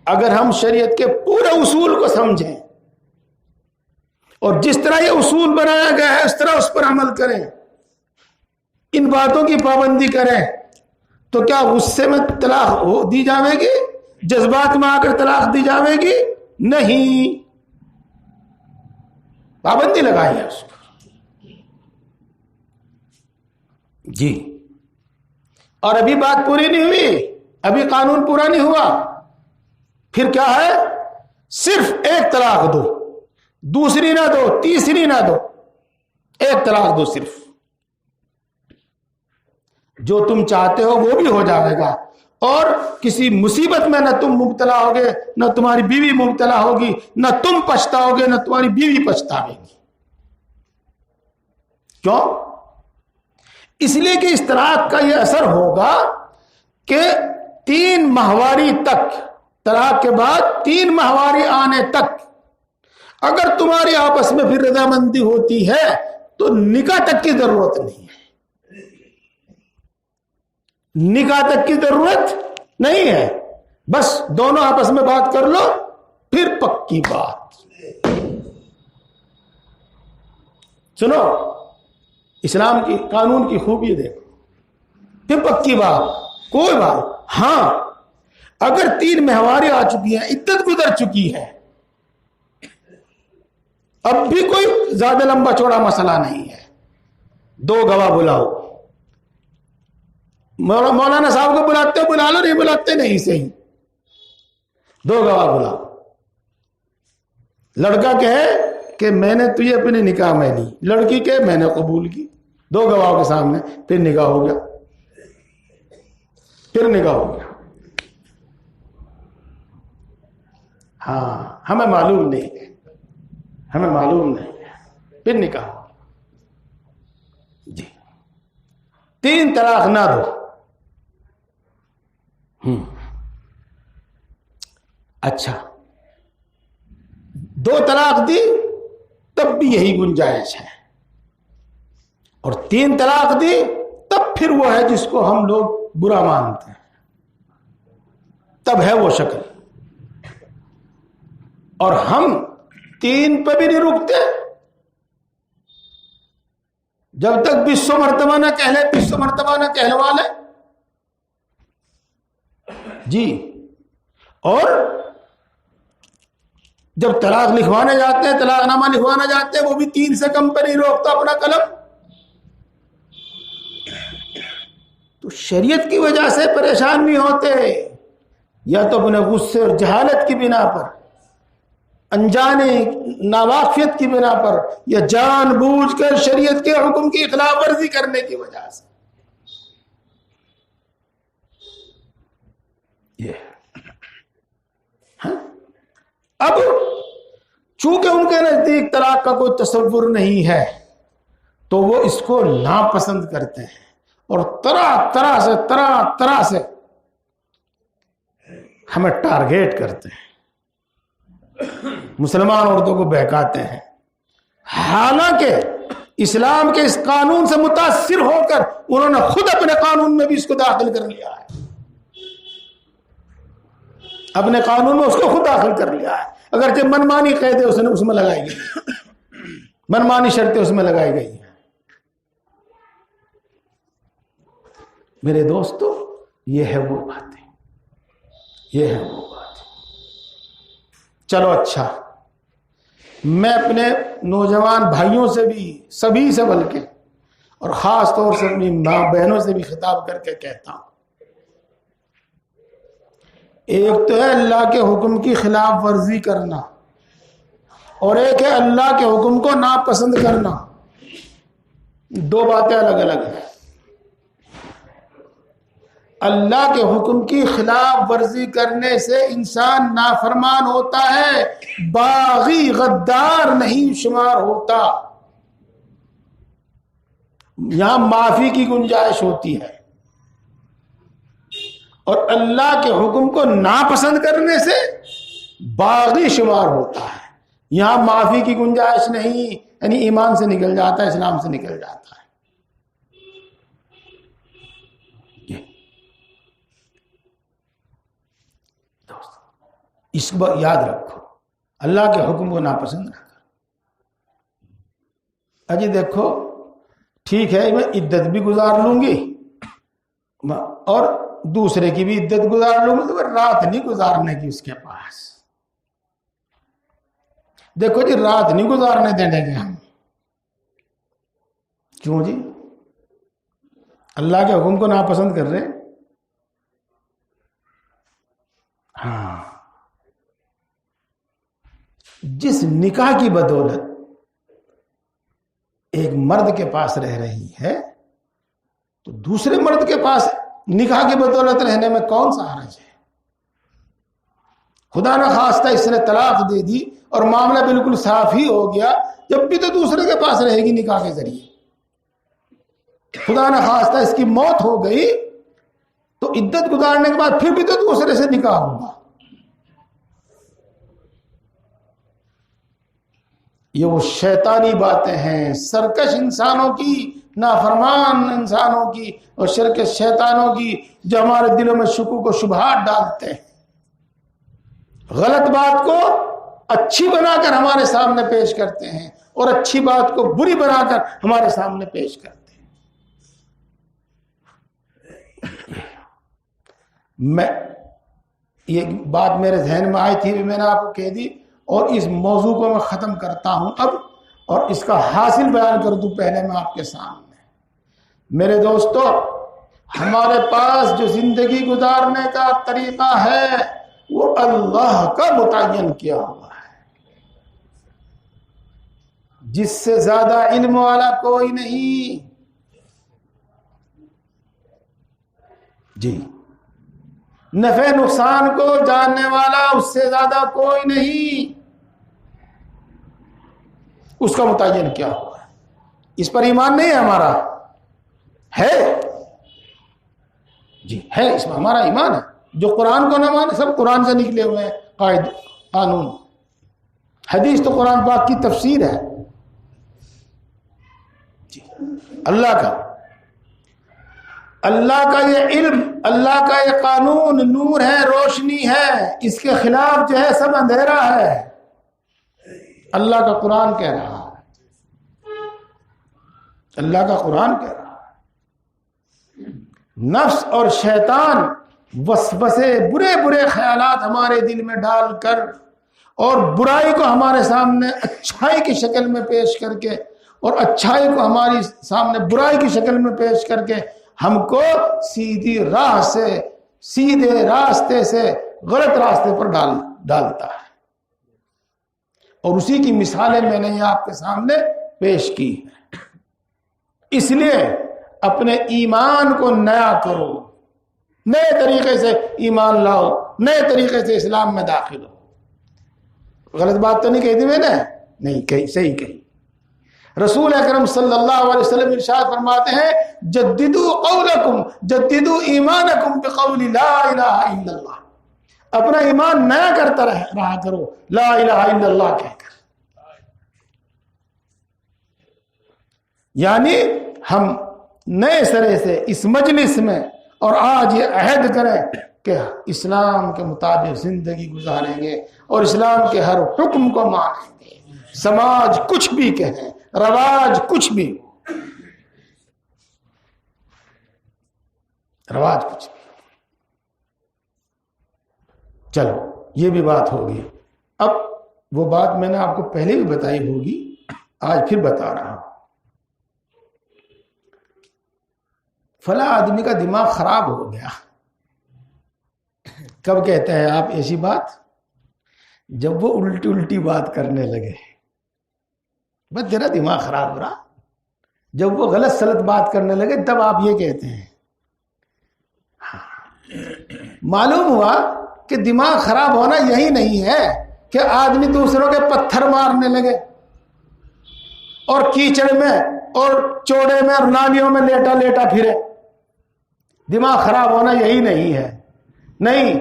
اگر ہم شریعت کے پورے اصول کو سمجھیں اور جس طرح یہ اصول بنایا گیا ہے اس طرح اس پر عمل کریں، ان باتوں کی پابندی کریں، تو کیا غصے میں طلاق دی جاوے گی؟ جذبات میں آ کر طلاق دی جاوے گی؟ نہیں، پابندی لگائی ہے اس کو جی۔ اور ابھی بات پوری نہیں ہوئی، ابھی قانون پورا نہیں ہوا، پھر کیا ہے؟ صرف ایک طلاق دو، دوسری نہ دو، تیسری نہ دو، ایک طلاق دو صرف، جو تم چاہتے ہو وہ بھی ہو جائے گا، اور کسی مصیبت میں نہ تم مبتلا ہوگے، نہ تمہاری بیوی مبتلا ہوگی، نہ تم پچھتاؤگے، نہ تمہاری بیوی پچھتاوے گی۔ کیوں؟ اس لیے کہ اس طلاق کا یہ اثر ہوگا کہ 3 ماہواری تک، طلاق کے بعد 3 ماہواری آنے تک اگر تمہاری آپس میں پھر رضامندی ہوتی ہے تو نکاح تک کی ضرورت نہیں ہے، نکاح تک کی ضرورت نہیں ہے، بس دونوں آپس میں بات کر لو، پھر پکی بات۔ سنو اسلام کی قانون کی خوبی دیکھو، پھر پکی بات، کوئی بات۔ ہاں اگر 3 ماہواری آ چکی ہیں، عدت گزر چکی ہے، اب بھی کوئی زیادہ لمبا چوڑا مسئلہ نہیں ہے، 2 گواہ بلاؤ، مولانا صاحب کو بلاتے ہو بلا لو, نہیں بلاتے نہیں صحیح, 2 گواہ بلاؤ. لڑکا کہے کہ میں نے تجھے اپنے نکاح میں لی, لڑکی کہے میں نے قبول کی, 2 گواہوں کے سامنے پھر نکاح ہو گیا, پھر نکاح ہو گیا. ہاں ہمیں معلوم نہیں ہے, ہمیں معلوم نہیں ہے, پھر نکاح ہو جی. 3 طلاق نہ دو. اچھا 2 طلاق دی تب بھی یہی گنجائش ہے, اور 3 طلاق دی تب پھر وہ ہے جس کو ہم لوگ برا مانتے ہیں, تب ہے وہ شکل. اور ہم 3 پہ بھی نہیں رکتے جب تک 200 مرتبہ نہ کہہ لے, 200 مرتبہ نہ کہلوا لے جی. اور جب طلاق لکھوانے جاتے ہیں, طلاق نامہ لکھوانے جاتے ہیں, وہ بھی 3 سے کم پہ نہیں روکتا اپنا قلم. تو شریعت کی وجہ سے پریشان نہیں ہوتے, یا تو اپنے غصے اور جہالت کی بنا پر, انجانے ناواقفیت کی بنا پر, یا جان بوجھ کر شریعت کے حکم کی خلاف ورزی کرنے کی وجہ سے. یہ اب چونکہ ان کے نزدیک طلاق کا کوئی تصور نہیں ہے تو وہ اس کو ناپسند کرتے ہیں, اور طرح طرح سے ہمیں ٹارگیٹ کرتے ہیں, مسلمان عورتوں کو بہکاتے ہیں. حالانکہ اسلام کے اس قانون سے متاثر ہو کر انہوں نے خود اپنے قانون میں بھی اس کو داخل کر لیا ہے, اپنے قانون میں اس کو خود داخل کر لیا ہے. اگرچہ منمانی قیدیں اس میں لگائی گئی, منمانی شرطیں اس میں لگائی گئی ہیں. میرے دوستو یہ ہے وہ باتیں, یہ ہے وہ باتیں. چلو اچھا, میں اپنے نوجوان بھائیوں سے بھی, سبھی سے بلکہ, اور خاص طور سے اپنی ماں بہنوں سے بھی خطاب کر کے کہتا ہوں, ایک تو ہے اللہ کے حکم کی خلاف ورزی کرنا, اور ایک ہے اللہ کے حکم کو ناپسند کرنا. 2 باتیں الگ الگ ہیں. اللہ کے حکم کی خلاف ورزی کرنے سے انسان نافرمان ہوتا ہے, باغی غدار نہیں شمار ہوتا. یہاں معافی کی گنجائش ہوتی ہے, اور اللہ کے حکم کو ناپسند کرنے سے باغی شمار ہوتا ہے. یہاں معافی کی گنجائش نہیں, یعنی ایمان سے نکل جاتا ہے, اسلام سے نکل جاتا ہے. اس کو یاد رکھو, اللہ کے حکم کو ناپسند نہ کرو. اجی دیکھو ٹھیک ہے میں عدت بھی گزار لوں گی اور دوسرے کی بھی عدت گزار لوں گی, تو رات نہیں گزارنے کی اس کے پاس. دیکھو جی رات نہیں گزارنے دینے گے ہم. کیوں جی؟ اللہ کے حکم کو ناپسند کر رہے. ہاں, جس نکاح کی بدولت ایک مرد کے پاس رہ رہی ہے تو دوسرے مرد کے پاس نکاح کی بدولت رہنے میں کون سا حرج ہے؟ خدا نہ خواستہ اس نے طلاق دے دی اور معاملہ بالکل صاف ہی ہو گیا, جب بھی تو دوسرے کے پاس رہے گی نکاح کے ذریعے. خدا نہ خواستہ اس کی موت ہو گئی تو عدت گزارنے کے بعد پھر بھی تو دوسرے سے نکاح ہوگا. یہ وہ شیطانی باتیں ہیں, سرکش انسانوں کی, نافرمان انسانوں کی, اور شرک شیطانوں کی, جو ہمارے دلوں میں شکوک و شبہات ڈالتے ہیں, غلط بات کو اچھی بنا کر ہمارے سامنے پیش کرتے ہیں اور اچھی بات کو بری بنا کر ہمارے سامنے پیش کرتے ہیں. میں یہ بات میرے ذہن میں آئی تھی, میں نے آپ کو کہہ دی, اور اس موضوع کو میں ختم کرتا ہوں اب, اور اس کا حاصل بیان کر دوں پہلے میں آپ کے سامنے. میرے دوستو, ہمارے پاس جو زندگی گزارنے کا طریقہ ہے وہ اللہ کا متعین کیا ہوا ہے. جس سے زیادہ علم والا کوئی نہیں. جی نفع نقصان کو جاننے والا اس سے زیادہ کوئی نہیں. اس کا متعین کیا ہوا ہے. اس پر ایمان نہیں ہے ہمارا؟ ہے جی ہے، اس میں ہمارا ایمان ہے. جو قرآن کو نہ مانے سب قرآن سے نکلے ہوئے ہیں قائد قانون. حدیث تو قرآن پاک کی تفسیر ہے. جی اللہ کا یہ علم، اللہ کا یہ قانون نور ہے، روشنی ہے. اس کے خلاف جو ہے سب اندھیرا ہے. اللہ کا قرآن کہہ رہا ہے، اللہ کا قرآن کہہ رہا ہے. نفس اور شیطان وسوسے برے برے خیالات ہمارے دل میں ڈال کر اور برائی کو ہمارے سامنے اچھائی کی شکل میں پیش کر کے اور اچھائی کو ہماری سامنے برائی کی شکل میں پیش کر کے ہم کو سیدھی راہ سے، سیدھے راستے سے غلط راستے پر ڈالتا ہے. اور اسی کی مثالیں میں نے آپ کے سامنے پیش کی ہیں. اس لیے اپنے ایمان کو نیا کرو، نئے طریقے سے ایمان لاؤ، نئے طریقے سے اسلام میں داخل ہو. غلط بات تو نہیں کہی تھی میں نے؟ نہیں کہی، صحیح کہی. رسول اکرم صلی اللہ علیہ وسلم ارشاد فرماتے ہیں جددوا قولکم جددوا ایمانکم بقول لا الہ الا اللہ. اپنا ایمان نیا کرتا رہا کرو لا الہ الا اللہ کہہ کر. یعنی ہم نئے سرے سے اس مجلس میں اور آج یہ عہد کریں کہ اسلام کے مطابق زندگی گزاریں گے اور اسلام کے ہر حکم کو مانیں گے. سماج کچھ بھی کہیں، رواج کچھ بھی، رواج کچھ بھی. چلو یہ بھی بات ہوگی. اب وہ بات میں نے آپ کو پہلے بھی بتائی ہوگی، آج پھر بتا رہا ہوں. فلاں آدمی کا دماغ خراب ہو گیا. کب کہتے ہیں آپ ایسی بات؟ جب وہ الٹی الٹی بات کرنے لگے. بس تیرا دماغ خراب ہو رہا. جب وہ غلط سلط بات کرنے لگے تب آپ یہ کہتے ہیں. معلوم ہوا کہ دماغ خراب ہونا یہی نہیں ہے کہ آدمی دوسروں کے پتھر مارنے لگے اور کیچڑ میں اور چوڑے میں اور نالیوں میں لیٹا لیٹا پھرے. دماغ خراب ہونا یہی نہیں ہے. نہیں،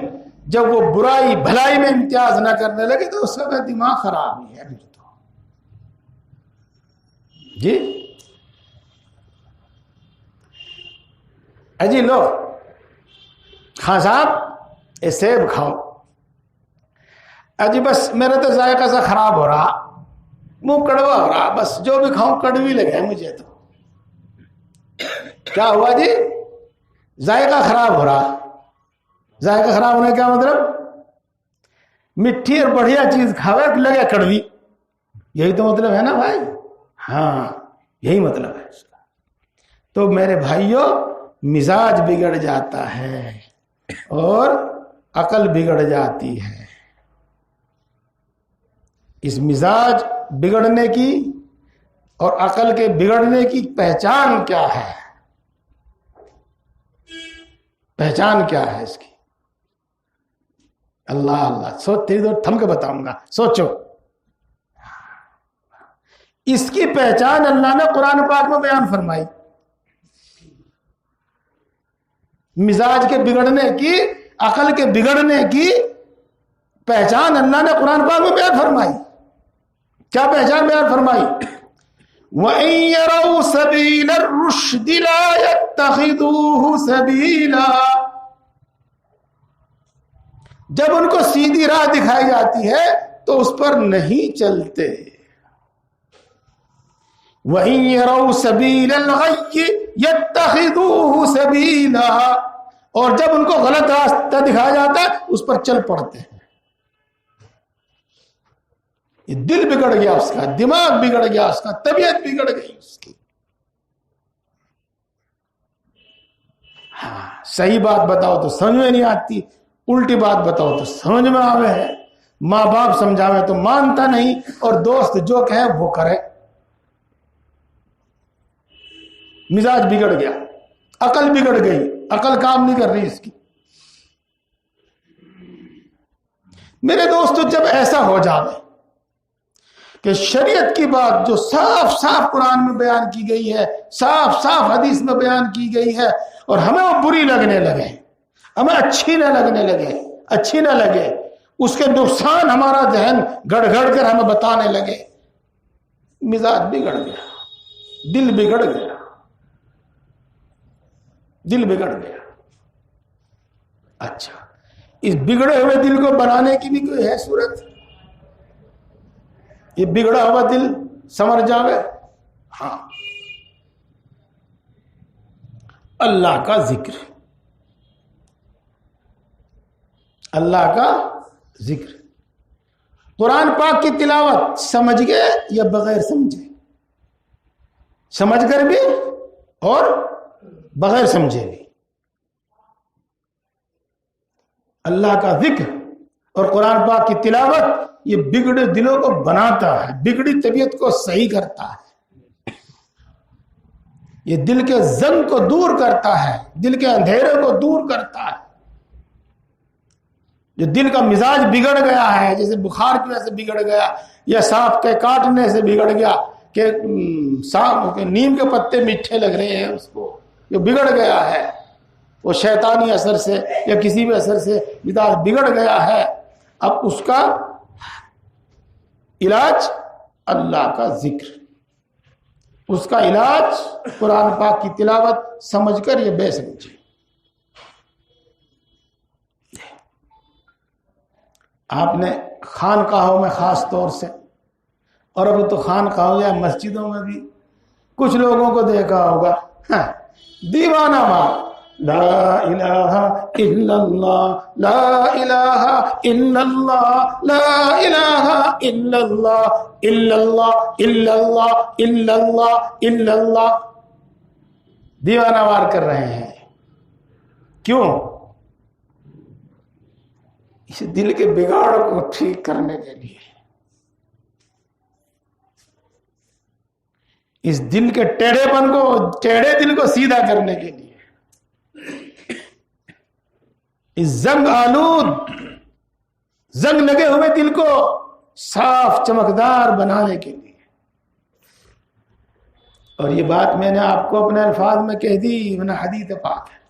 جب وہ برائی بھلائی میں امتیاز نہ کرنے لگے تو اس کا دماغ خراب ہی ہے. جی اجی لو خان صاحب یہ سیب کھاؤ. اجی بس میرا تو ذائقہ سا خراب ہو رہا، منہ کڑوا ہو رہا، بس جو بھی کھاؤں کڑوی لگے مجھے. تو کیا ہوا جی؟ ذائقہ خراب ہو رہا. ذائقہ خراب ہونے کا مطلب مٹھی اور بڑھیا چیز کھاوے لگے کڑوی. یہی تو مطلب ہے نا بھائی؟ ہاں یہی مطلب ہے اس کا. تو میرے بھائیوں مزاج بگڑ جاتا ہے اور عقل بگڑ جاتی ہے. اس مزاج بگڑنے کی اور عقل کے بگڑنے کی پہچان کیا ہے؟ پہچان کیا ہے اس کی؟ اللہ اللہ سوچ، تیری دور تھم کے بتاؤں گا، سوچو. اس کی پہچان اللہ نے قرآن پاک میں بیان فرمائی. مزاج کے بگڑنے کی، عقل کے بگڑنے کی پہچان اللہ نے قرآن پاک میں بیان فرمائی. کیا پہچان بیان فرمائی؟ وَإِن يَرَوْا سَبِيلَ الرُّشْدِ لَا يَتَّخِذُوهُ سَبِيلًا. جب ان کو سیدھی راہ دکھائی جاتی ہے تو اس پر نہیں چلتے. وَإِن يَرَوْا سَبِيلَ الْغَيِّ يَتَّخِذُوهُ سَبِيلًا. اور جب ان کو غلط راستہ دکھایا جاتا ہے اس پر چل پڑتے ہیں. یہ دل بگڑ گیا اس کا، دماغ بگڑ گیا اس کا، طبیعت بگڑ گئی اس کی. ہاں صحیح بات بتاؤ تو سمجھ میں نہیں آتی، الٹی بات بتاؤ تو سمجھ میں آوے ہے، ماں باپ سمجھاوے تو مانتا نہیں، اور دوست جو کہے وہ کرے. مزاج بگڑ گیا، عقل بگڑ گئی، عقل کام نہیں کر رہی اس کی. میرے دوستو جب ایسا ہو جائے کہ شریعت کی بات جو صاف صاف قرآن میں بیان کی گئی ہے، صاف صاف حدیث میں بیان کی گئی ہے، اور ہمیں وہ بری لگنے لگے، ہمیں اچھی نہ لگنے لگے، اچھی نہ لگے، اس کے نقصان ہمارا ذہن گڑ گڑ کر ہمیں بتانے لگے، مزاج بگڑ گیا، دل بگڑ گیا، دل بگڑ گیا. اچھا اس بگڑے ہوئے دل کو بنانے کی بھی کوئی ہے صورت؟ یہ بگڑا ہوا دل سمر جاوے؟ ہاں، اللہ کا ذکر، اللہ کا ذکر. قرآن پاک کی تلاوت سمجھ گئے یا بغیر سمجھے؟ سمجھ کر بھی اور بغیر سمجھے بھی. اللہ کا ذکر اور قرآن پاک کی تلاوت یہ بگڑے دلوں کو بناتا ہے، بگڑی طبیعت کو صحیح کرتا ہے، یہ دل کے زنگ کو دور کرتا ہے، دل کے اندھیرے کو دور کرتا ہے. جو دل کا مزاج بگڑ گیا ہے، جیسے بخار کی وجہ سے بگڑ گیا، یا سانپ کے کاٹنے سے بگڑ گیا کہ سانپ کے نیم کے پتے میٹھے لگ رہے ہیں، اس کو جو بگڑ گیا ہے وہ شیطانی اثر سے یا کسی بھی اثر سے مزاج بگڑ گیا ہے، اب اس کا علاج اللہ کا ذکر، اس کا علاج قرآن پاک کی تلاوت سمجھ کر یہ بے سمجھے. آپ نے خانقاہوں میں خاص طور سے، اور اب تو خانقاہوں یا مسجدوں میں بھی کچھ لوگوں کو دیکھا ہوگا دیوانہ مار، لا الہ الا اللہ، لا الہ الا اللہ، لا الہ الا اللہ، الا اللہ الا اللہ الا اللہ الا اللہ، دیوانہ وار کر رہے ہیں. کیوں؟ اس دل کے بگاڑ کو ٹھیک کرنے کے لیے، اس دل کے ٹیڑھے پن کو، ٹیڑھے دل کو سیدھا کرنے کے لیے، اس زنگ آلود، زنگ لگے ہوئے دل کو صاف چمکدار بنانے کے لیے. اور یہ بات میں نے آپ کو اپنے الفاظ میں کہہ دی، ورنہ حدیث پاک ہے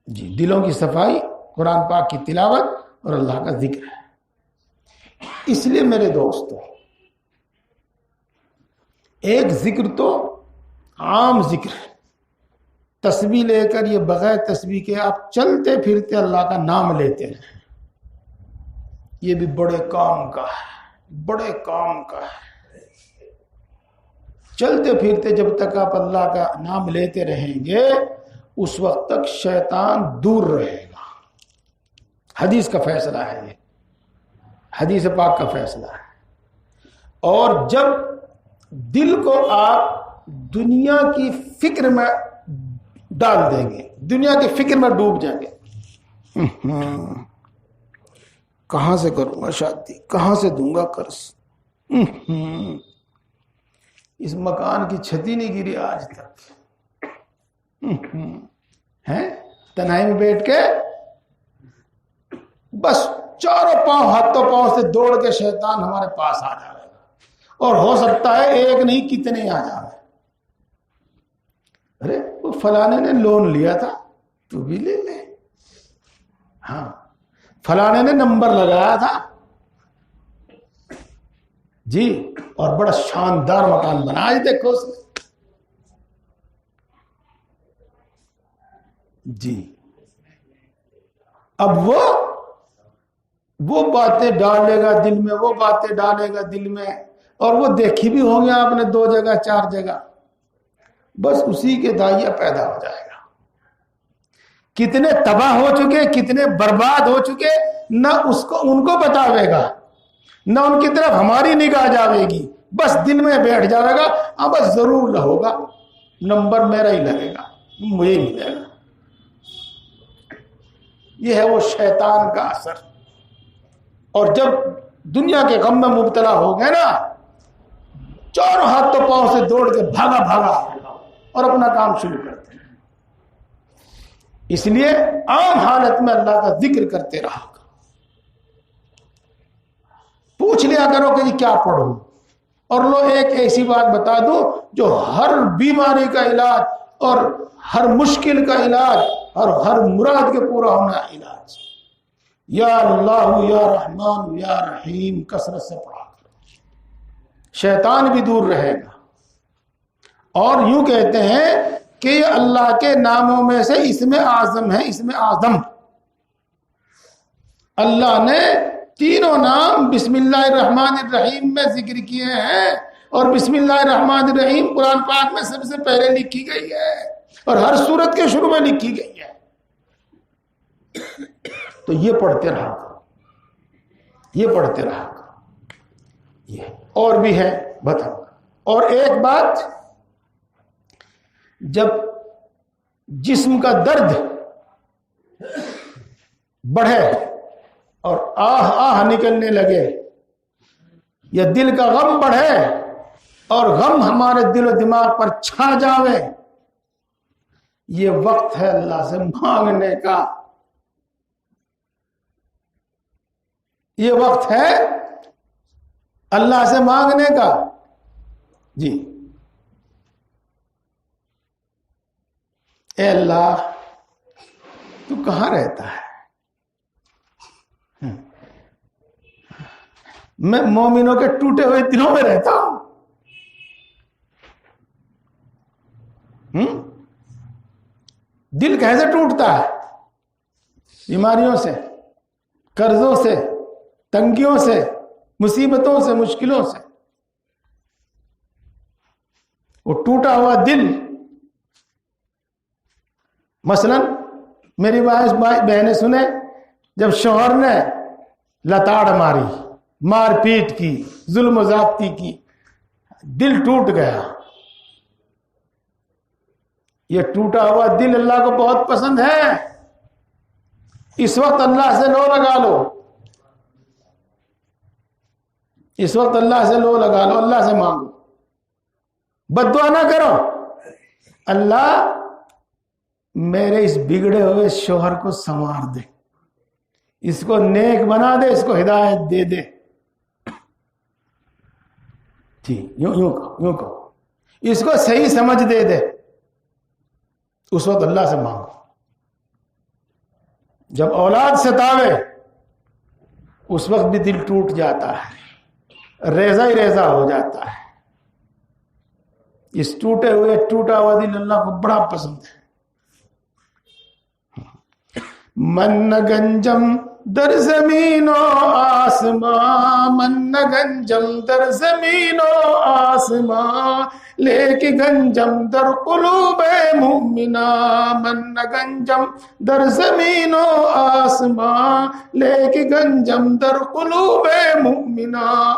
جی. دلوں کی صفائی قرآن پاک کی تلاوت اور اللہ کا ذکر ہے. اس لیے میرے دوستو، ایک ذکر تو عام ذکر ہے، تسبیح لے کر یہ بغیر تسبیح کے آپ چلتے پھرتے اللہ کا نام لیتے رہیں، یہ بھی بڑے کام کا ہے، بڑے کام کا ہے. چلتے پھرتے جب تک آپ اللہ کا نام لیتے رہیں گے اس وقت تک شیطان دور رہے گا. حدیث کا فیصلہ ہے، یہ حدیث پاک کا فیصلہ ہے. اور جب دل کو آپ دنیا کی فکر میں ڈال دیں گے، دنیا کی فکر میں ڈوب جائیں گے، کہاں سے کروں گا شادی، کہاں سے دوں گا قرض، اس مکان کی چھتی نہیں گری آج تک، ہیں تنہائی میں بیٹھ کے بس چاروں پاؤں ہاتھوں پاؤں سے دوڑ کے شیطان ہمارے پاس آ جائے گا، اور ہو سکتا ہے ایک نہیں کتنے آ جائے. ارے وہ فلانے نے لون لیا تھا تو بھی لے لے، ہاں فلانے نے نمبر لگایا تھا جی، اور بڑا شاندار مکان بنا دیکھو اس نے جی. اب وہ باتیں ڈالے گا دل میں، وہ باتیں ڈالے گا دل میں، اور وہ دیکھی بھی ہوں گے آپ نے 2 جگہ 4 جگہ، بس اسی کے دائیا پیدا ہو جائے گا. کتنے تباہ ہو چکے، کتنے برباد ہو چکے، نہ اس کو ان کو بتاوے گا، نہ ان کی طرف ہماری نگاہ جاوے گی، بس دل میں بیٹھ جائے گا، ہاں بس ضرور ہوگا، نمبر میرا ہی لگے گا. مجھے ہی ملے گا. یہ ہے وہ شیطان کا اثر. اور جب دنیا کے غم میں مبتلا ہو گئے نا، چاروں ہاتھ تو پاؤں سے دوڑ کے بھاگا بھاگا اور اپنا کام شروع کرتے ہیں. اس لیے عام حالت میں اللہ کا ذکر کرتے رہا کرو. پوچھ لیا کرو کہ یہ کیا پڑھوں، اور لو ایک ایسی بات بتا دو جو ہر بیماری کا علاج اور ہر مشکل کا علاج اور ہر مراد کے پورا ہونا علاج. یا اللہ یا رحمان یا رحیم کثرت سے پڑھا کرو، شیطان بھی دور رہے گا. اور یوں کہتے ہیں کہ یہ اللہ کے ناموں میں سے اسم اعظم ہے. اسم اعظم اللہ نے تینوں نام بسم اللہ الرحمن الرحیم میں ذکر کیے ہیں، اور بسم اللہ الرحمن الرحیم قرآن پاک میں سب سے پہلے لکھی گئی ہے اور ہر سورت کے شروع میں لکھی گئی ہے. تو یہ پڑھتے رہا کرو، یہ پڑھتے رہا کرو. یہ اور بھی ہے بتاؤ. اور ایک بات، جب جسم کا درد بڑھے اور آہ آہ نکلنے لگے، یا دل کا غم بڑھے اور غم ہمارے دل و دماغ پر چھا جاوے، یہ وقت ہے اللہ سے مانگنے کا. یہ وقت ہے اللہ سے مانگنے کا. جی اے اللہ تو کہاں رہتا ہے؟ میں مومنوں کے ٹوٹے ہوئے دلوں میں رہتا ہوں. دل کیسے ٹوٹتا ہے؟ بیماریوں سے، قرضوں سے، تنگیوں سے، مصیبتوں سے، مشکلوں سے. وہ ٹوٹا ہوا دل، مثلا میری بہنیں سنیں، جب شوہر نے لتاڑ ماری، مار پیٹ کی، ظلم و زیادتی کی، دل ٹوٹ گیا. یہ ٹوٹا ہوا دل اللہ کو بہت پسند ہے. اس وقت اللہ سے لو لگا لو، اس وقت اللہ سے لو لگا لو، اللہ سے مانگو، بد دعا نہ کرو. اللہ میرے اس بگڑے ہوئے شوہر کو سنوار دے، اس کو نیک بنا دے، اس کو ہدایت دے دے. جی یوں کہو، اس کو صحیح سمجھ دے دے. اس وقت اللہ سے مانگو. جب اولاد ستاوے اس وقت بھی دل ٹوٹ جاتا ہے، ریزہ ہی ریزہ ہو جاتا ہے. اس ٹوٹا ہوا دل اللہ کو بڑا پسند ہے. من گنجم در زمین و آسمان، من گنجم در زمین و آسمان، لیکن گنجم در قلوب مومنا. من گنجم در زمین و آسمان، لیکن گنجم در قلوب مومنا.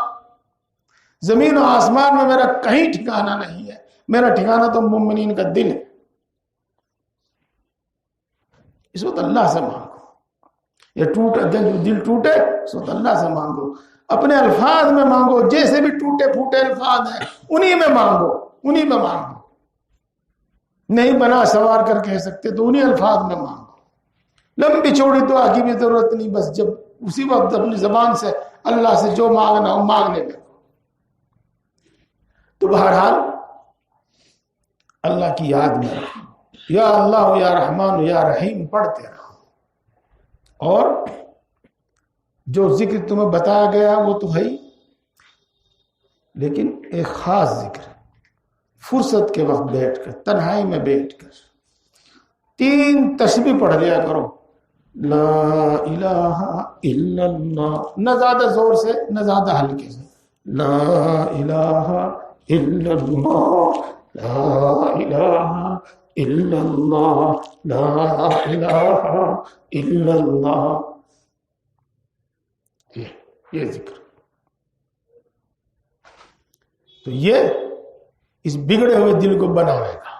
زمین و آسمان میں میرا کہیں ٹھکانہ نہیں ہے، میرا ٹھکانہ تو مومنین کا دل ہے. اس وقت اللہ سے مانگو. یہ دل ٹوٹے اس وقت اللہ سے مانگو. اپنے الفاظ میں مانگو، جیسے بھی ٹوٹے پھوٹے الفاظ ہیں انہی میں مانگو، انہی میں مانگو. نہیں بنا سوار کر کہہ سکتے تو انہی الفاظ میں مانگو. لمبی چوڑی دعا کی بھی ضرورت نہیں، بس جب اسی وقت اپنی زبان سے اللہ سے جو مانگنا ہو مانگنے میں. تو بہرحال اللہ کی یاد میں رہو، یا اللہ یا رحمان یا رحیم پڑھتے رہو. اور جو ذکر تمہیں بتایا گیا وہ تو ہے ہی، لیکن ایک خاص ذکر ہے. فرصت کے وقت بیٹھ کر، تنہائی میں بیٹھ کر 3 تسبیح پڑھ لیا کرو. لا الہ الا اللہ، نہ زیادہ زور سے نہ زیادہ ہلکے سے. لا الہ الا اللہ، لا الہ الا اللہ، لا الہ الا اللہ. یہ ذکر. تو یہ اس بگڑے ہوئے دل کو بناوے گا،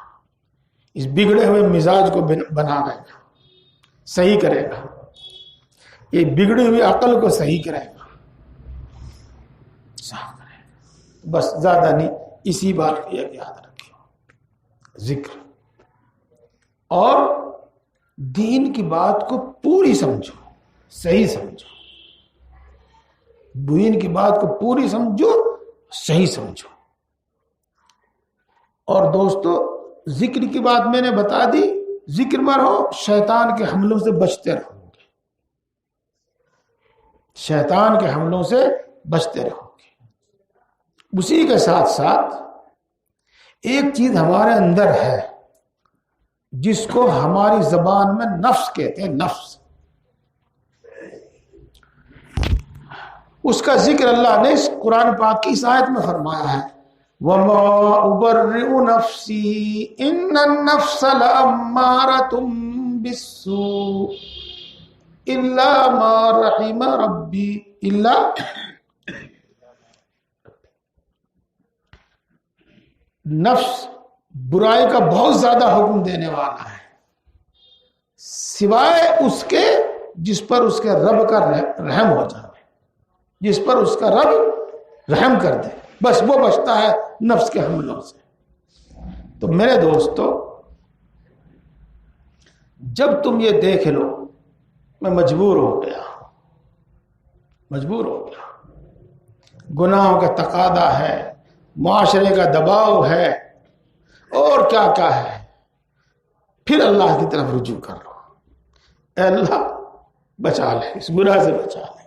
اس بگڑے ہوئے مزاج کو بنائے گا، صحیح کرے گا، یہ بگڑی ہوئی عقل کو صحیح کرے گا، صحیح کرے گا۔ بس زیادہ نہیں، اسی بات کو یاد رکھو، ذکر اور دین کی بات کو پوری سمجھو، صحیح سمجھو، دین کی بات کو پوری سمجھو، صحیح سمجھو۔ اور دوستو ذکر کی بات میں نے بتا دی، ذکر میں رہو، شیطان کے حملوں سے بچتے رہو گے، شیطان کے حملوں سے بچتے رہو گے۔ اسی کے ساتھ ساتھ ایک چیز ہمارے اندر ہے جس کو ہماری زبان میں نفس کہتے ہیں، نفس، اس کا ذکر اللہ نے اس قرآن پاک کی اس آیت میں فرمایا ہے، وَمَا أُبَرِّئُ نَفْسِي إِنَّ النَّفْسَ لَأَمَّارَةٌ بِالسُّوءِ إِلَّا مَا رَحِمَ رَبِّي، نفس برائی کا بہت زیادہ حکم دینے والا ہے، سوائے اس کے جس پر اس کے رب کا رحم ہو جائے، جس پر اس کا رب رحم کر دے، بس وہ بچتا ہے نفس کے حملوں سے۔ تو میرے دوستو، جب تم یہ دیکھ لو میں مجبور ہو گیا، گناہوں کا تقاضا ہے، معاشرے کا دباؤ ہے، اور کیا کیا ہے، پھر اللہ کی طرف رجوع کر لو، اے اللہ بچا لے، اس گناہ سے بچا لے،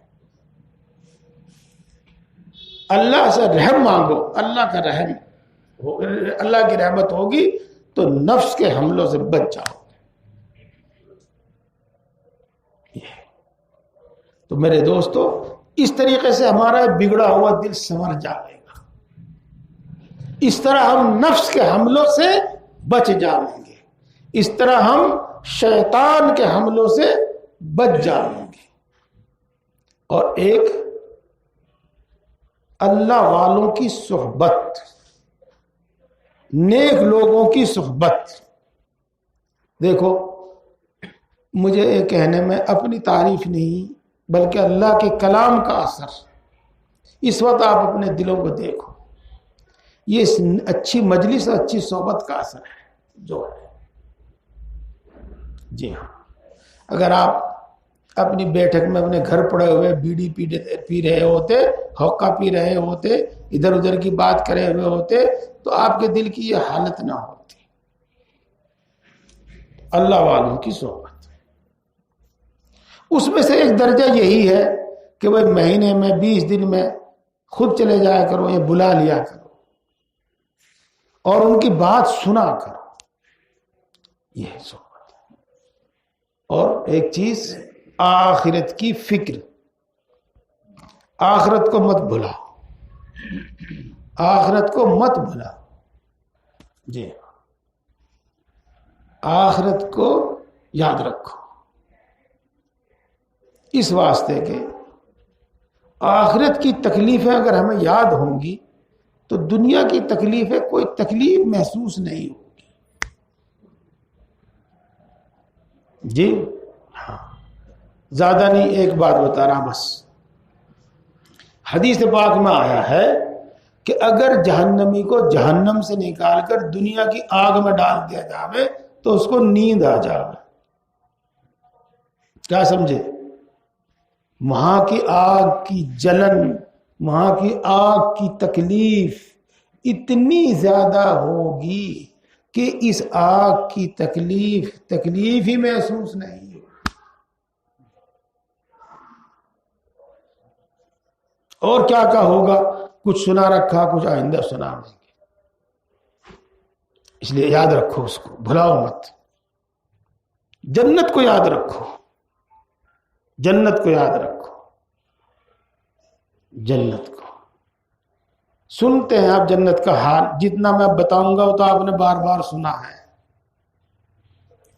اللہ سے رحم مانگو، اللہ کا رحم، اللہ کی رحمت ہوگی تو نفس کے حملوں سے بچ جاؤ۔ تو میرے دوستو، اس طریقے سے ہمارا بگڑا ہوا دل سنور جائے گا، اس طرح ہم نفس کے حملوں سے بچ جائیں گے، اس طرح ہم شیطان کے حملوں سے بچ جائیں گے، اور ایک اللہ والوں کی صحبت، نیک لوگوں کی صحبت۔ دیکھو، مجھے یہ کہنے میں اپنی تعریف نہیں بلکہ اللہ کے کلام کا اثر، اس وقت آپ اپنے دلوں کو دیکھو، یہ اچھی مجلس اور اچھی صحبت کا اثر ہے جو ہے۔ جی ہاں، اگر آپ اپنی بیٹھک میں اپنے گھر پڑے ہوئے بیڑی پی رہے ہوتے، حقہ پی رہے ہوتے، ادھر ادھر کی بات کرے ہوئے ہوتے، تو آپ کے دل کی یہ حالت نہ ہوتی۔ اللہ والوں کی صحبت، اس میں سے ایک درجہ یہی ہے کہ وہ مہینے میں 20 دن میں خود چلے جایا کرو یا بلا لیا کرو اور ان کی بات سنا کرو، یہ صحبت ہے۔ اور ایک چیز، آخرت کی فکر، آخرت کو مت بھلاؤ، آخرت کو مت بھلاؤ، جی آخرت کو یاد رکھو، اس واسطے کہ آخرت کی تکلیفیں اگر ہمیں یاد ہوں گی تو دنیا کی تکلیفیں کوئی تکلیف محسوس نہیں ہوگی۔ جی ہاں، زیادہ نہیں، ایک بات بتا رہا بس۔ حدیث پاک میں آیا ہے کہ اگر جہنمی کو جہنم سے نکال کر دنیا کی آگ میں ڈال دیا جاوے تو اس کو نیند آ جاوے۔ کیا سمجھے؟ وہاں کی آگ کی جلن، وہاں کی آگ کی تکلیف اتنی زیادہ ہوگی کہ اس آگ کی تکلیف ہی محسوس نہیں ہو۔ اور کیا کیا ہوگا، کچھ سنا رکھا، کچھ آئندہ سنا دیں گے، اس لیے یاد رکھو، اس کو بھلاؤ مت۔ جنت کو یاد رکھو، جنت کو یاد رکھو، جنت کو سنتے ہیں آپ، جنت کا حال جتنا میں بتاؤں گا وہ تو آپ نے بار بار سنا ہے،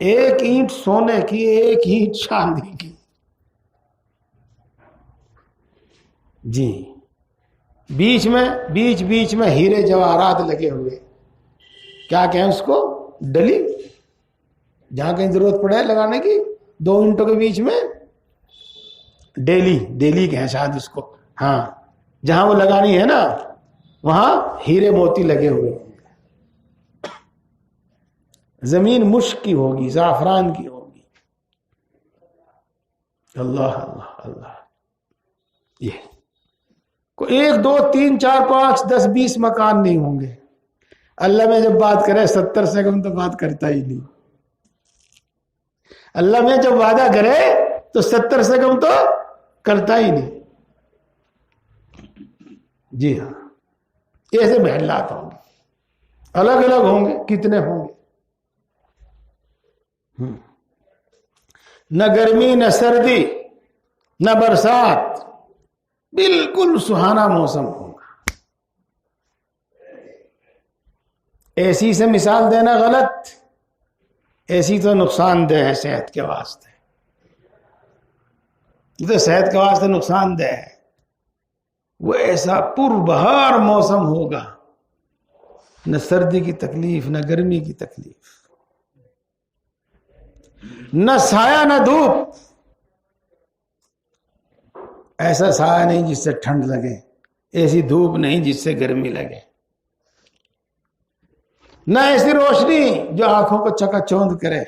ایک اینٹ سونے کی، ایک اینٹ چاندی کی، جی بیچ میں ہیرے جواہرات لگے ہوئے، کیا کہیں اس کو، ڈلی، جہاں کہیں ضرورت پڑے لگانے کی 2 اینٹوں کے بیچ میں ڈیلی کہیں شاید اس کو، ہاں جہاں وہ لگانی ہے نا وہاں ہیرے موتی لگے ہوئے ہوں گے، زمین مشک کی ہوگی، زعفران کی ہوگی۔ اللہ اللہ اللہ، یہ 1 2 3 4 5 10 20 مکان نہیں ہوں گے۔ اللہ میں جب بات کرے 70 سے کم تو بات کرتا ہی نہیں۔ اللہ میں جب وعدہ کرے تو 70 سے کم تو کرتا ہی نہیں۔ جی ہاں، ایسے محلات ہوں گے، الگ الگ ہوں گے، کتنے ہوں گے، نہ گرمی نہ سردی نہ برسات، بالکل سہانا موسم ہوگا۔ اے سی سے مثال دینا غلط، اے سی تو نقصان دہ ہے صحت کے واسطے، یہ تو صحت کے واسطے نقصان دہ ہے۔ وہ ایسا پربہار موسم ہوگا، نہ سردی کی تکلیف نہ گرمی کی تکلیف، نہ سایہ نہ دھوپ، ایسا سایہ نہیں جس سے ٹھنڈ لگے، ایسی دھوپ نہیں جس سے گرمی لگے، نہ ایسی روشنی جو آنکھوں کو چکا چوند کرے۔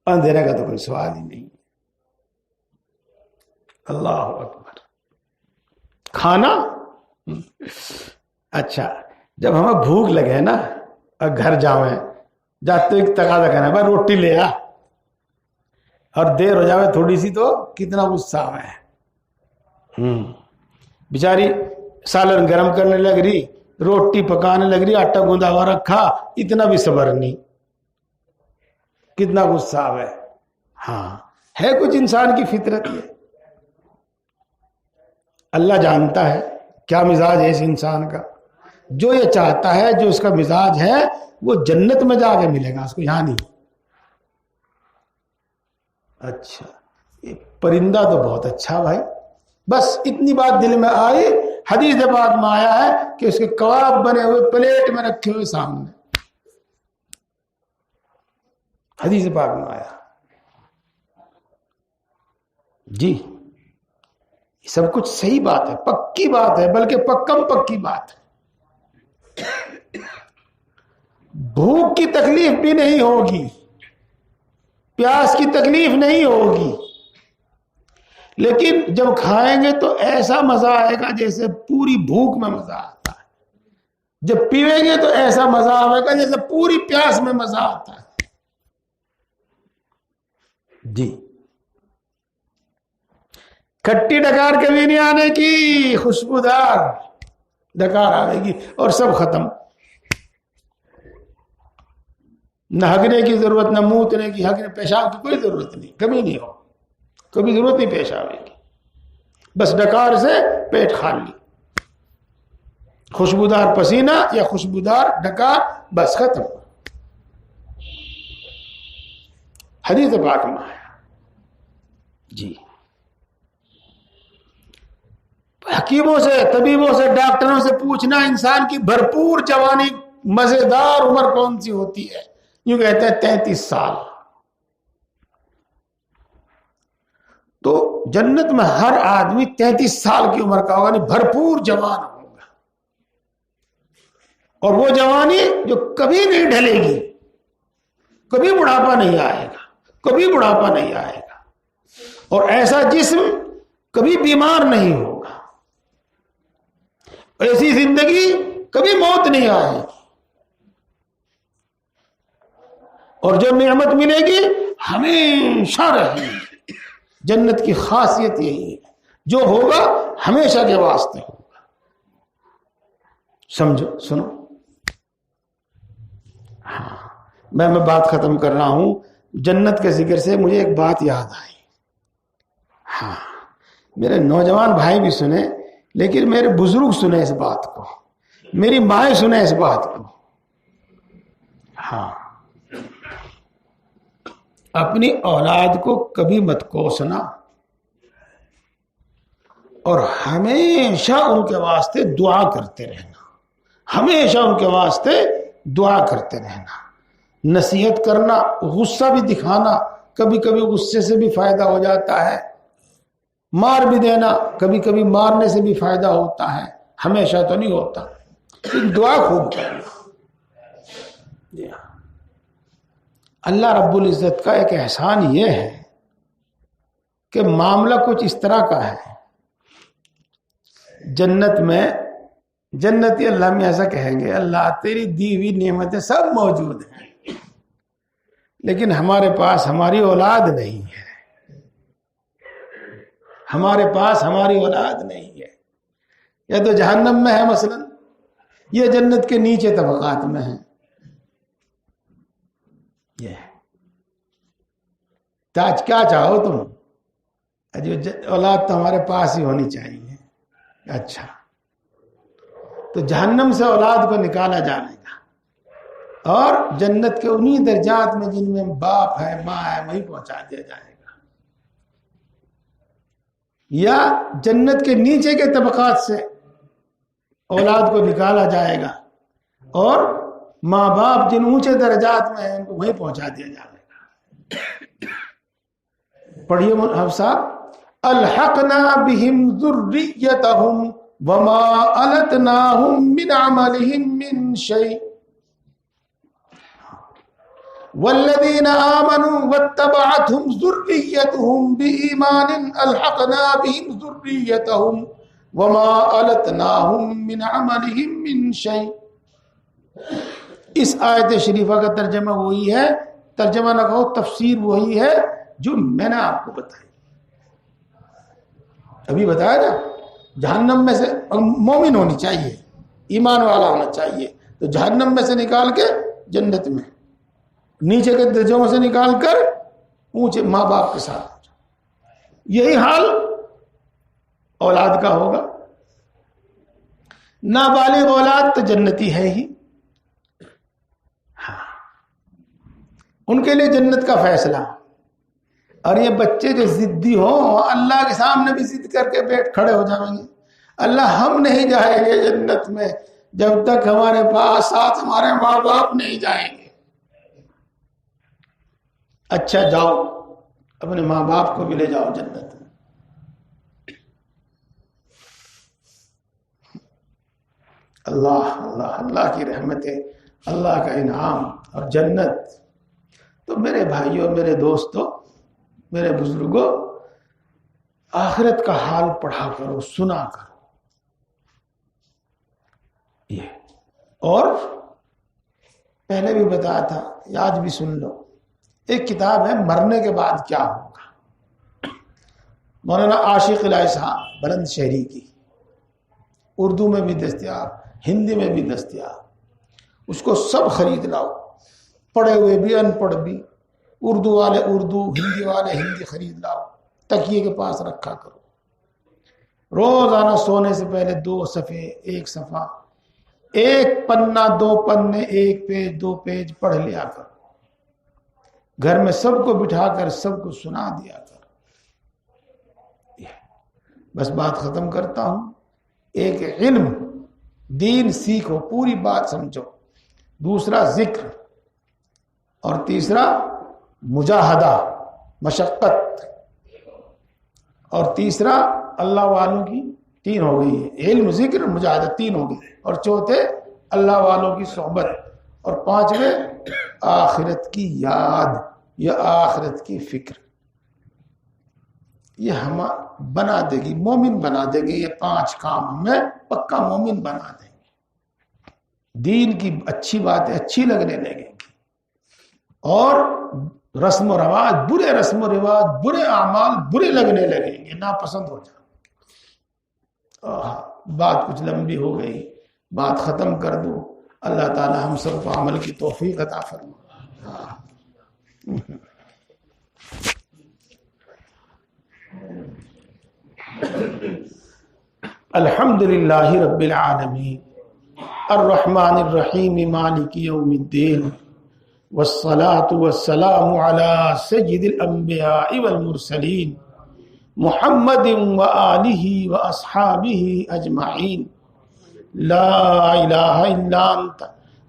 اندھیرے کا تو کوئی سوال ہی نہیں۔ اللہ اکبر۔ کھانا، اچھا جب ہمیں بھوک لگے نا اور گھر جاویں، جاتے ایک تقاضا کرنا بھائی روٹی لے آ، اور دیر ہو جاوے تھوڑی سی تو کتنا غصہ ہے۔ بیچاری سالن گرم کرنے لگ رہی، روٹی پکانے لگ رہی، آٹا گوندا ہوا رکھا، اتنا بھی صبر نہیں، کتنا غصہ ہے۔ ہاں ہے کچھ انسان کی فطرت یہ، اللہ جانتا ہے کیا مزاج ہے اس انسان کا۔ جو یہ چاہتا ہے، جو اس کا مزاج ہے، وہ جنت میں جا کے ملے گا اس کو، یہاں نہیں۔ اچھا یہ پرندہ تو بہت اچھا بھائی، بس اتنی بات دل میں آئی، حدیث پاک میں آیا ہے کہ اس کے کباب بنے ہوئے پلیٹ میں رکھے ہوئے سامنے، حدیث پاک میں آیا۔ جی یہ سب کچھ صحیح بات ہے، پکی بات ہے، بلکہ پکم پکی بات ہے۔ بھوک کی تکلیف بھی نہیں ہوگی، پیاس کی تکلیف نہیں ہوگی، لیکن جب کھائیں گے تو ایسا مزہ آئے گا جیسے پوری بھوک میں مزہ آتا ہے، جب پیویں گے تو ایسا مزہ آئے گا جیسے پوری پیاس میں مزہ آتا ہے۔ جی کھٹی ڈکار کبھی نہیں آنے کی، خوشبودار ڈکار آئے گی اور سب ختم، نہ ہگنے کی ضرورت، نہ موتنے کی، ہگنے پیشاب کی کوئی ضرورت نہیں، کبھی نہیں ہو، کبھی ضرورت نہیں پیش آئے گی، بس ڈکار سے پیٹ خالی، خوشبودار پسینہ یا خوشبودار ڈکار، بس ختم۔ حدیث پاک میں آیا۔ جی حکیموں سے، طبیبوں سے، ڈاکٹروں سے پوچھنا انسان کی بھرپور جوانی، مزیدار عمر کون سی ہوتی ہے؟ یوں کہتے ہیں 33 سال۔ تو جنت میں ہر آدمی 33 سال کی عمر کا ہوگا، یعنی بھرپور جوان ہوگا، اور وہ جوانی جو کبھی نہیں ڈھلے گی، کبھی بڑھاپا نہیں آئے گا، کبھی بڑھاپا نہیں آئے گا، اور ایسا جسم کبھی بیمار نہیں ہوگا، ایسی زندگی کبھی موت نہیں آئے گی، اور جو نعمت ملے گی ہمیشہ رہے گی۔ جنت کی خاصیت یہی ہے، جو ہوگا ہمیشہ کے واسطے ہوگا۔ سمجھو، سنو، ہاں میں بات ختم کر رہا ہوں۔ جنت کے ذکر سے مجھے ایک بات یاد آئی، ہاں میرے نوجوان بھائی بھی سنے، لیکن میرے بزرگ سنے اس بات کو، میری مائیں سنے اس بات کو۔ ہاں اپنی اولاد کو کبھی مت کوسنا، اور ہمیشہ ان کے واسطے دعا کرتے رہنا، ہمیشہ ان کے واسطے دعا کرتے رہنا۔ نصیحت کرنا، غصہ بھی دکھانا، کبھی کبھی غصے سے بھی فائدہ ہو جاتا ہے، مار بھی دینا کبھی کبھی مارنے سے بھی فائدہ ہوتا ہے، ہمیشہ تو نہیں ہوتا۔ دعا خوب کرنا۔ اللہ رب العزت کا ایک احسان یہ ہے کہ معاملہ کچھ اس طرح کا ہے، جنت میں جنتی اللہ میں ایسا کہیں گے، اللہ تیری دی ہوئی نعمتیں سب موجود ہیں، لیکن ہمارے پاس ہماری اولاد نہیں ہے، ہمارے پاس ہماری اولاد نہیں ہے۔ یا تو جہنم میں ہے مثلا، یہ جنت کے نیچے طبقات میں ہے، یہ تاج کیا چاہو تم، اولاد تو ہمارے پاس ہی ہونی چاہیے۔ اچھا، تو جہنم سے اولاد کو نکالا جائے گا اور جنت کے انہی درجات میں جن میں باپ ہے ماں ہے وہیں پہنچا دیا جائے گا، یا جنت کے نیچے کے طبقات سے اولاد کو نکالا جائے گا اور ماں باپ جن اونچے درجات میں ہیں ان کو وہیں پہنچا دیا جائے گا۔ پڑھیے حفظ صاحب، الحقنا بہم ذریتہم وما التناہم من عملہم من شیء والذین آمنوا واتبعتہم ذریتہم بإیمان الحقنا بہم ذریتہم وما التناہم من عملہم من شیء۔ اس آیت شریفہ کا ترجمہ وہی ہے، ترجمہ نہ کہو تفسیر وہی ہے جو میں نے آپ کو بتائی، ابھی بتایا نا۔ جہنم میں سے مومن ہونی چاہیے، ایمان والا ہونا چاہیے، تو جہنم میں سے نکال کے جنت میں، نیچے کے درجوں سے نکال کر اونچے ماں باپ کے ساتھ، یہی حال اولاد کا ہوگا۔ نابالغ اولاد تو جنتی ہے ہی، ہاں ان کے لیے جنت کا فیصلہ۔ اور یہ بچے جو ضدی ہوں اللہ کے سامنے بھی ضد کر کے بیٹھ کھڑے ہو جائیں گے، اللہ ہم نہیں جائیں گے جنت میں جب تک ہمارے پاس ساتھ ہمارے ماں باپ نہیں جائیں گے۔ اچھا جاؤ، اپنے ماں باپ کو بھی لے جاؤ جنت میں۔ اللہ اللہ اللہ کی رحمتیں، اللہ کا انعام اور جنت۔ تو میرے بھائیوں، میرے دوستوں، میرے بزرگوں، آخرت کا حال پڑھا کرو، سنا کرو یہ، اور پہلے بھی بتایا تھا، آج بھی سن لو۔ ایک کتاب ہے مرنے کے بعد کیا ہوگا، مولانا عاشق الہی صاحب بلند شہری کی، اردو میں بھی دستیاب، ہندی میں بھی دستیاب، اس کو سب خرید لاؤ، پڑھے ہوئے بھی ان پڑھ بھی، اردو والے اردو، ہندی والے ہندی خرید لاؤ، تکیے کے پاس رکھا کرو، روزانہ سونے سے پہلے 2 صفحے، 1 صفحہ، 1 پنہ، 2 پنے، 1 پیج، 2 پیج پڑھ لیا کرو، گھر میں سب کو بٹھا کر سب کو سنا دیا کرو۔ بس بات ختم کرتا ہوں، ایک علم دین سیکھو، پوری بات سمجھو، دوسرا ذکر، اور تیسرا مجاہدہ، مشقت، اور تیسرا اللہ والوں کی، 3 ہو گئی ہے، علم ذکر مجاہدہ 3 ہو گئی، اور چوتھے اللہ والوں کی صحبت، اور 5ویں آخرت کی یاد یا آخرت کی فکر۔ یہ ہم بنا دے گی، مومن بنا دے گی، یہ 5 کام ہمیں پکا مومن بنا دیں گے۔ دین کی اچھی باتیں اچھی لگنے لگیں گی، اور رسم و رواج، برے رسم و رواج، برے اعمال برے لگنے لگیں گے، ناپسند ہو جائیں گے۔ بات کچھ لمبی ہو گئی، بات ختم کر دوں۔ اللہ تعالی ہم سب کو عمل کی توفیق عطا فرمائے۔ الحمد للہ رب العالمین الرحمن الرحیم مالک یوم الدین والصلاة والسلام على سید الانبیاء والمرسلین محمد وآلہ واصحابہ اجمعین۔ لا الہ الا انت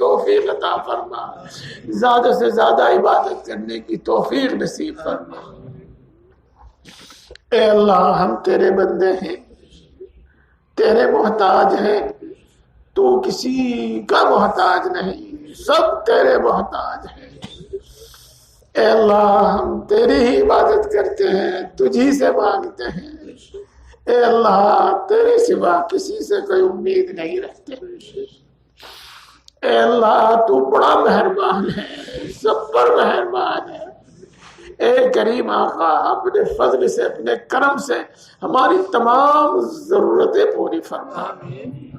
توفیق عطا فرما، زیادہ سے زیادہ عبادت کرنے کی توفیق نصیب فرما۔ اے اللہ ہم تیرے بندے ہیں، تیرے محتاج ہیں، تو کسی کا محتاج نہیں، سب تیرے محتاج ہیں۔ اے اللہ ہم تیری ہی عبادت کرتے ہیں، تجھی سے مانگتے ہیں۔ اے اللہ تیرے سوا کسی سے کوئی امید نہیں رکھتے۔ اے اللہ تو بڑا مہربان ہے، سب پر مہربان ہے۔ اے کریم آقا اپنے فضل سے، اپنے کرم سے ہماری تمام ضرورتیں پوری فرما،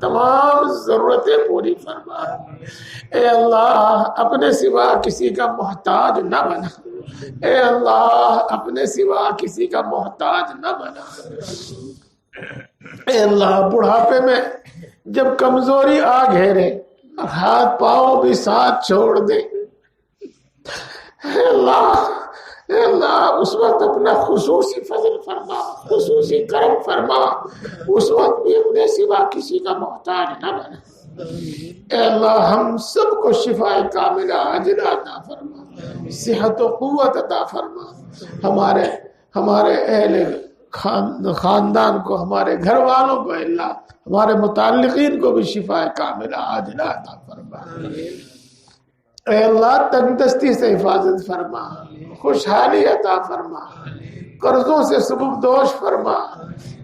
تمام ضرورتیں پوری فرما۔ اے اللہ اپنے سوا کسی کا محتاج نہ بنا، اے اللہ اپنے سوا کسی کا محتاج نہ بنا۔ اے اللہ بڑھاپے میں جب کمزوری آ گھیرے اور ہاتھ پاؤں بھی ساتھ چھوڑ دے، اے اللہ اس وقت اپنا خصوصی فضل فرما، خصوصی کرم فرما، اس وقت بھی اپنے سوا کسی کا محتاج نہ بنا۔ اے اللہ ہم سب کو شفا کاملہ عاجلہ عطا فرما، صحت و قوت عطا فرما، ہمارے اہل خاندان کو، ہمارے گھر والوں کو، اللہ ہمارے متعلقین کو بھی شفا کاملہ عاجلہ عطا فرما۔ اے اللہ تندرستی سے حفاظت فرما، خوشحالی عطا فرما، قرضوں سے سبکدوش فرما،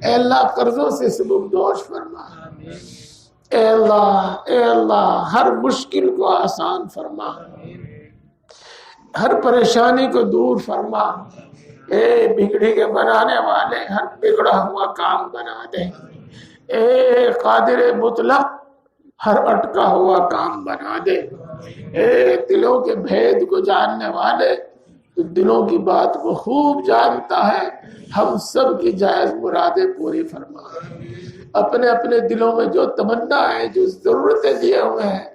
اے اللہ قرضوں سے سبکدوش فرما۔ اے اللہ ہر مشکل کو آسان فرما، ہر پریشانی کو دور فرما۔ اے بگڑی کے بنانے والے ہر بگڑا ہوا کام بنا دے، اے قادر مطلق ہر اٹکا ہوا کام بنا دے، اے دلوں کے بھید کو جاننے والے تو دلوں کی بات کو خوب جانتا ہے، ہم سب کی جائز مرادیں پوری فرما۔ اپنے اپنے دلوں میں جو تمنا ہے، جو ضرورتیں دیے ہوئے ہیں،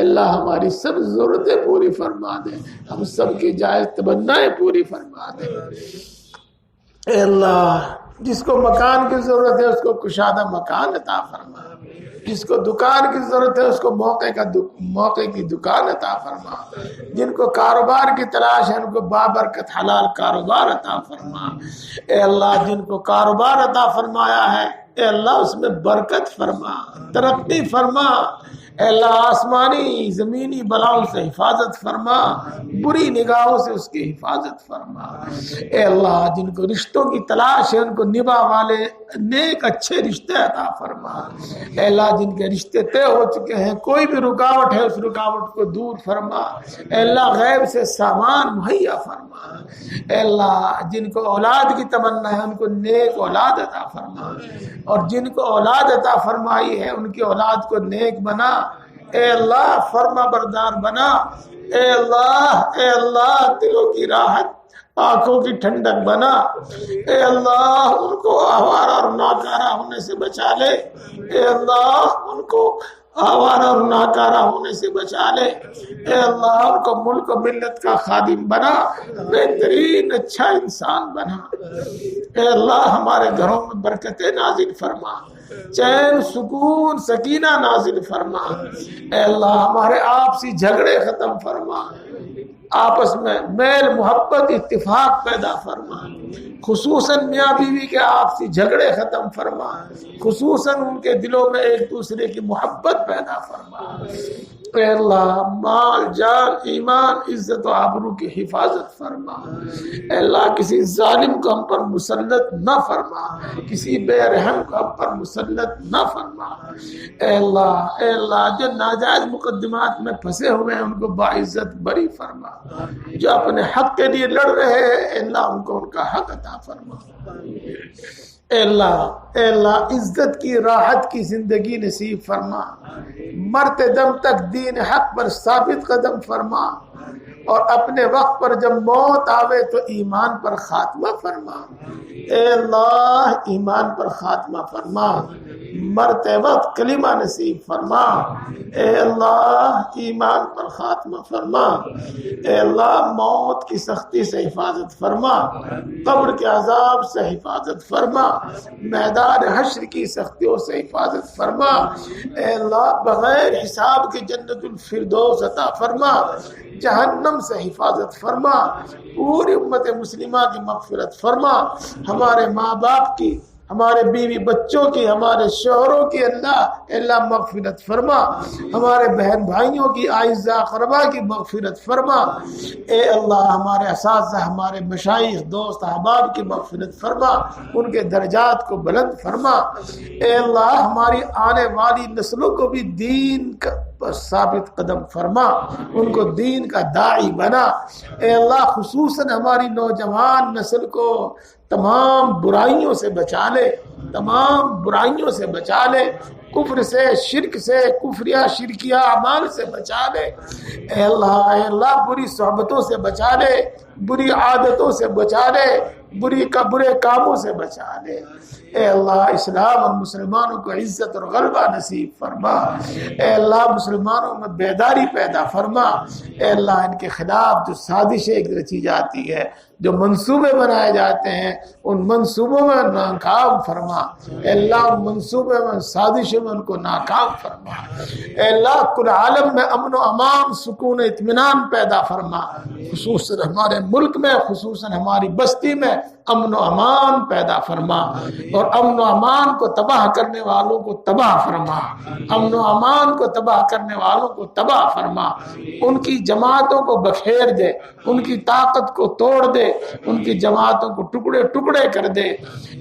اللہ ہماری سب ضرورتیں پوری فرما دے، ہم سب کی جائز تمنائیں پوری فرما دے۔ اے اللہ جس کو مکان کی ضرورت ہے اس کو کشادہ مکان عطا فرما، جس کو دکان کی ضرورت ہے اس کو موقع کی دکان عطا فرما، جن کو کاروبار کی تلاش ہے ان کو بابرکت حلال کاروبار عطا فرما۔ اے اللہ جن کو کاروبار عطا فرمایا ہے، اے اللہ اس میں برکت فرما، ترقی فرما۔ اے اللہ آسمانی زمینی بلاؤں سے حفاظت فرما، بری نگاہوں سے اس کی حفاظت فرما۔ اے اللہ جن کو رشتوں کی تلاش ہے ان کو نبا والے نیک اچھے رشتے عطا فرما۔ اے اللہ جن کے رشتے طے ہو چکے ہیں، کوئی بھی رکاوٹ ہے اس رکاوٹ کو دور فرما۔ اے اللہ غیب سے سامان مہیا فرما۔ اے اللہ جن کو اولاد کی تمنا ہے ان کو نیک اولاد عطا فرما، اور جن کو اولاد عطا فرمائی ہے ان کی اولاد کو نیک بنا۔ اے اللہ فرما بردار بنا۔ اے اللہ دلوں کی راحت، آنکھوں کی ٹھنڈک بنا۔ اے اللہ ان کو آوارہ اور ناکارہ ہونے سے بچا لے۔ اے اللہ ان کو آوارہ اور ناکارہ ہونے سے بچا لے۔ اے اللہ ان کو ملک و ملت کا خادم بنا، بہترین اچھا انسان بنا۔ اے اللہ ہمارے گھروں میں برکتیں نازل فرما، چین سکون سکینہ نازل فرما۔ اے اللہ ہمارے آپسی جھگڑے ختم فرما، آپس میں میل محبت اتفاق پیدا فرما، خصوصاً میاں بیوی کے آپسی جھگڑے ختم فرما، خصوصاً ان کے دلوں میں ایک دوسرے کی محبت پیدا فرما۔ اے اللہ مال جان ایمان عزت و آبرو کی حفاظت فرما۔ اے اللہ کسی ظالم کو ہم پر مسلط نہ فرما، کسی بے رحم کو ہم پر مسلط نہ فرما۔ اے اللہ جو ناجائز مقدمات میں پھنسے ہوئے ہیں ان کو باعزت بری فرما، جو اپنے حق کے لیے لڑ رہے ہیں اے اللہ ان کو ان کا حق عطا فرما۔ اے اللہ عزت کی راحت کی زندگی نصیب فرما، مرتے دم تک دین حق پر ثابت قدم فرما، اور اپنے وقت پر جب موت آوے تو ایمان پر خاتمہ فرما۔ اے اللہ ایمان پر خاتمہ فرما، مرتے وقت کلمہ نصیب فرما، اے اللہ ایمان پر خاتمہ فرما، اے اللہ موت کی سختی سے حفاظت فرما، قبر کے عذاب سے حفاظت فرما، میدان حشر کی سختیوں سے حفاظت فرما، اے اللہ بغیر حساب کے جنت الفردوس عطا فرما، جہنم سے حفاظت فرما، پوری امت مسلمہ کی مغفرت فرما، ہمارے ماں باپ کی، ہمارے بیوی بچوں کی، ہمارے شوہروں کی اللہ مغفرت فرما، ہمارے بہن بھائیوں کی، اعزاء اقربا کی مغفرت فرما، اے اللہ ہمارے اساتذہ، ہمارے مشائخ، دوست احباب کی مغفرت فرما، ان کے درجات کو بلند فرما، اے اللہ ہماری آنے والی نسلوں کو بھی دین پر ثابت قدم فرما، ان کو دین کا داعی بنا، اے اللہ خصوصاً ہماری نوجوان نسل کو تمام برائیوں سے بچا لے، تمام برائیوں سے بچا لے، کفر سے، شرک سے، کفریہ شرکیہ اعمال سے بچا لے، اے اللہ بری صحبتوں سے بچا لے، بری عادتوں سے بچا لے، برے کاموں سے بچا لے، اے اللہ اسلام اور مسلمانوں کو عزت اور غلبہ نصیب فرما، اے اللہ مسلمانوں میں بیداری پیدا فرما، اے اللہ ان کے خلاف جو سازشیں رچی جاتی ہے، جو منصوبے بنائے جاتے ہیں، ان منصوبوں میں ناکام فرما، اے اللہ ان منصوبے میں سازشوں میں ان کو ناکام فرما، اے اللہ کل عالم میں امن و امان، سکون و اطمینان پیدا فرما، خصوصاً ہمارے ملک میں، خصوصاً ہماری بستی میں امن و امان پیدا فرما، اور امن و امان کو تباہ کرنے والوں کو تباہ فرما، امن و امان کو تباہ کرنے والوں کو تباہ فرما، ان کی جماعتوں کو بکھیر دے، ان کی طاقت کو توڑ دے، ان کی جماعتوں کو ٹکڑے ٹکڑے کر دے،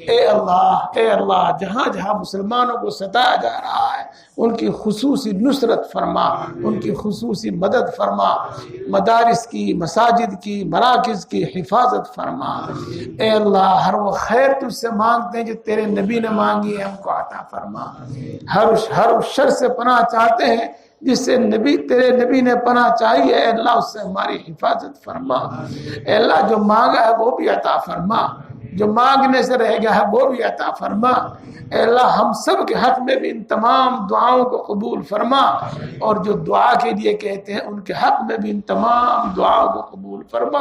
اے اللہ جہاں جہاں مسلمانوں کو ستایا جا رہا ہے ان کی خصوصی نصرت فرما، ان کی خصوصی مدد فرما، مدارس کی، مساجد کی، مراکز کی حفاظت فرما، اے اللہ ہر وہ خیر تجھ سے مانگتے ہیں جو تیرے نبی نے مانگی ہے، ہم کو عطا فرما، ہر شر سے پناہ چاہتے ہیں جس سے تیرے نبی نے پناہ چاہیے، اے اللہ اس سے ہماری حفاظت فرما، اے اللہ جو مانگا ہے وہ بھی عطا فرما، جو مانگنے سے رہ گیا ہے وہ بھی عطا فرما، اے اللہ ہم سب کے حق میں بھی ان تمام دعاؤں کو قبول فرما، اور جو دعا کے لیے کہتے ہیں ان کے حق میں بھی ان تمام دعاؤں کو قبول فرما،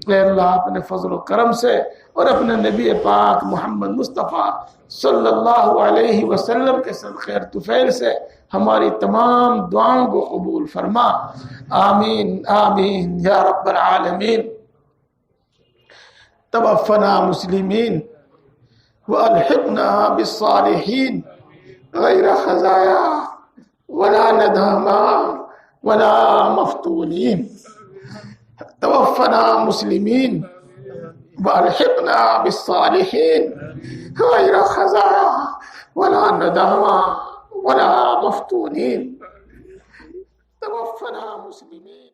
اے اللہ اپنے فضل و کرم سے اور اپنے نبی پاک محمد مصطفیٰ صلی اللہ علیہ وسلم کے صدقے اور طفیل سے ہماری تمام دعاؤں کو قبول فرما، آمین آمین یا رب العالمین۔ توفنا مسلمین والحقنا بالصالحین غیر خزایا ولا نداما ولا مفتونین، توفنا مسلمین والحقنا بالصالحین غیر خزایا ولا نداما ولا مفتونین، توفنا مسلمین۔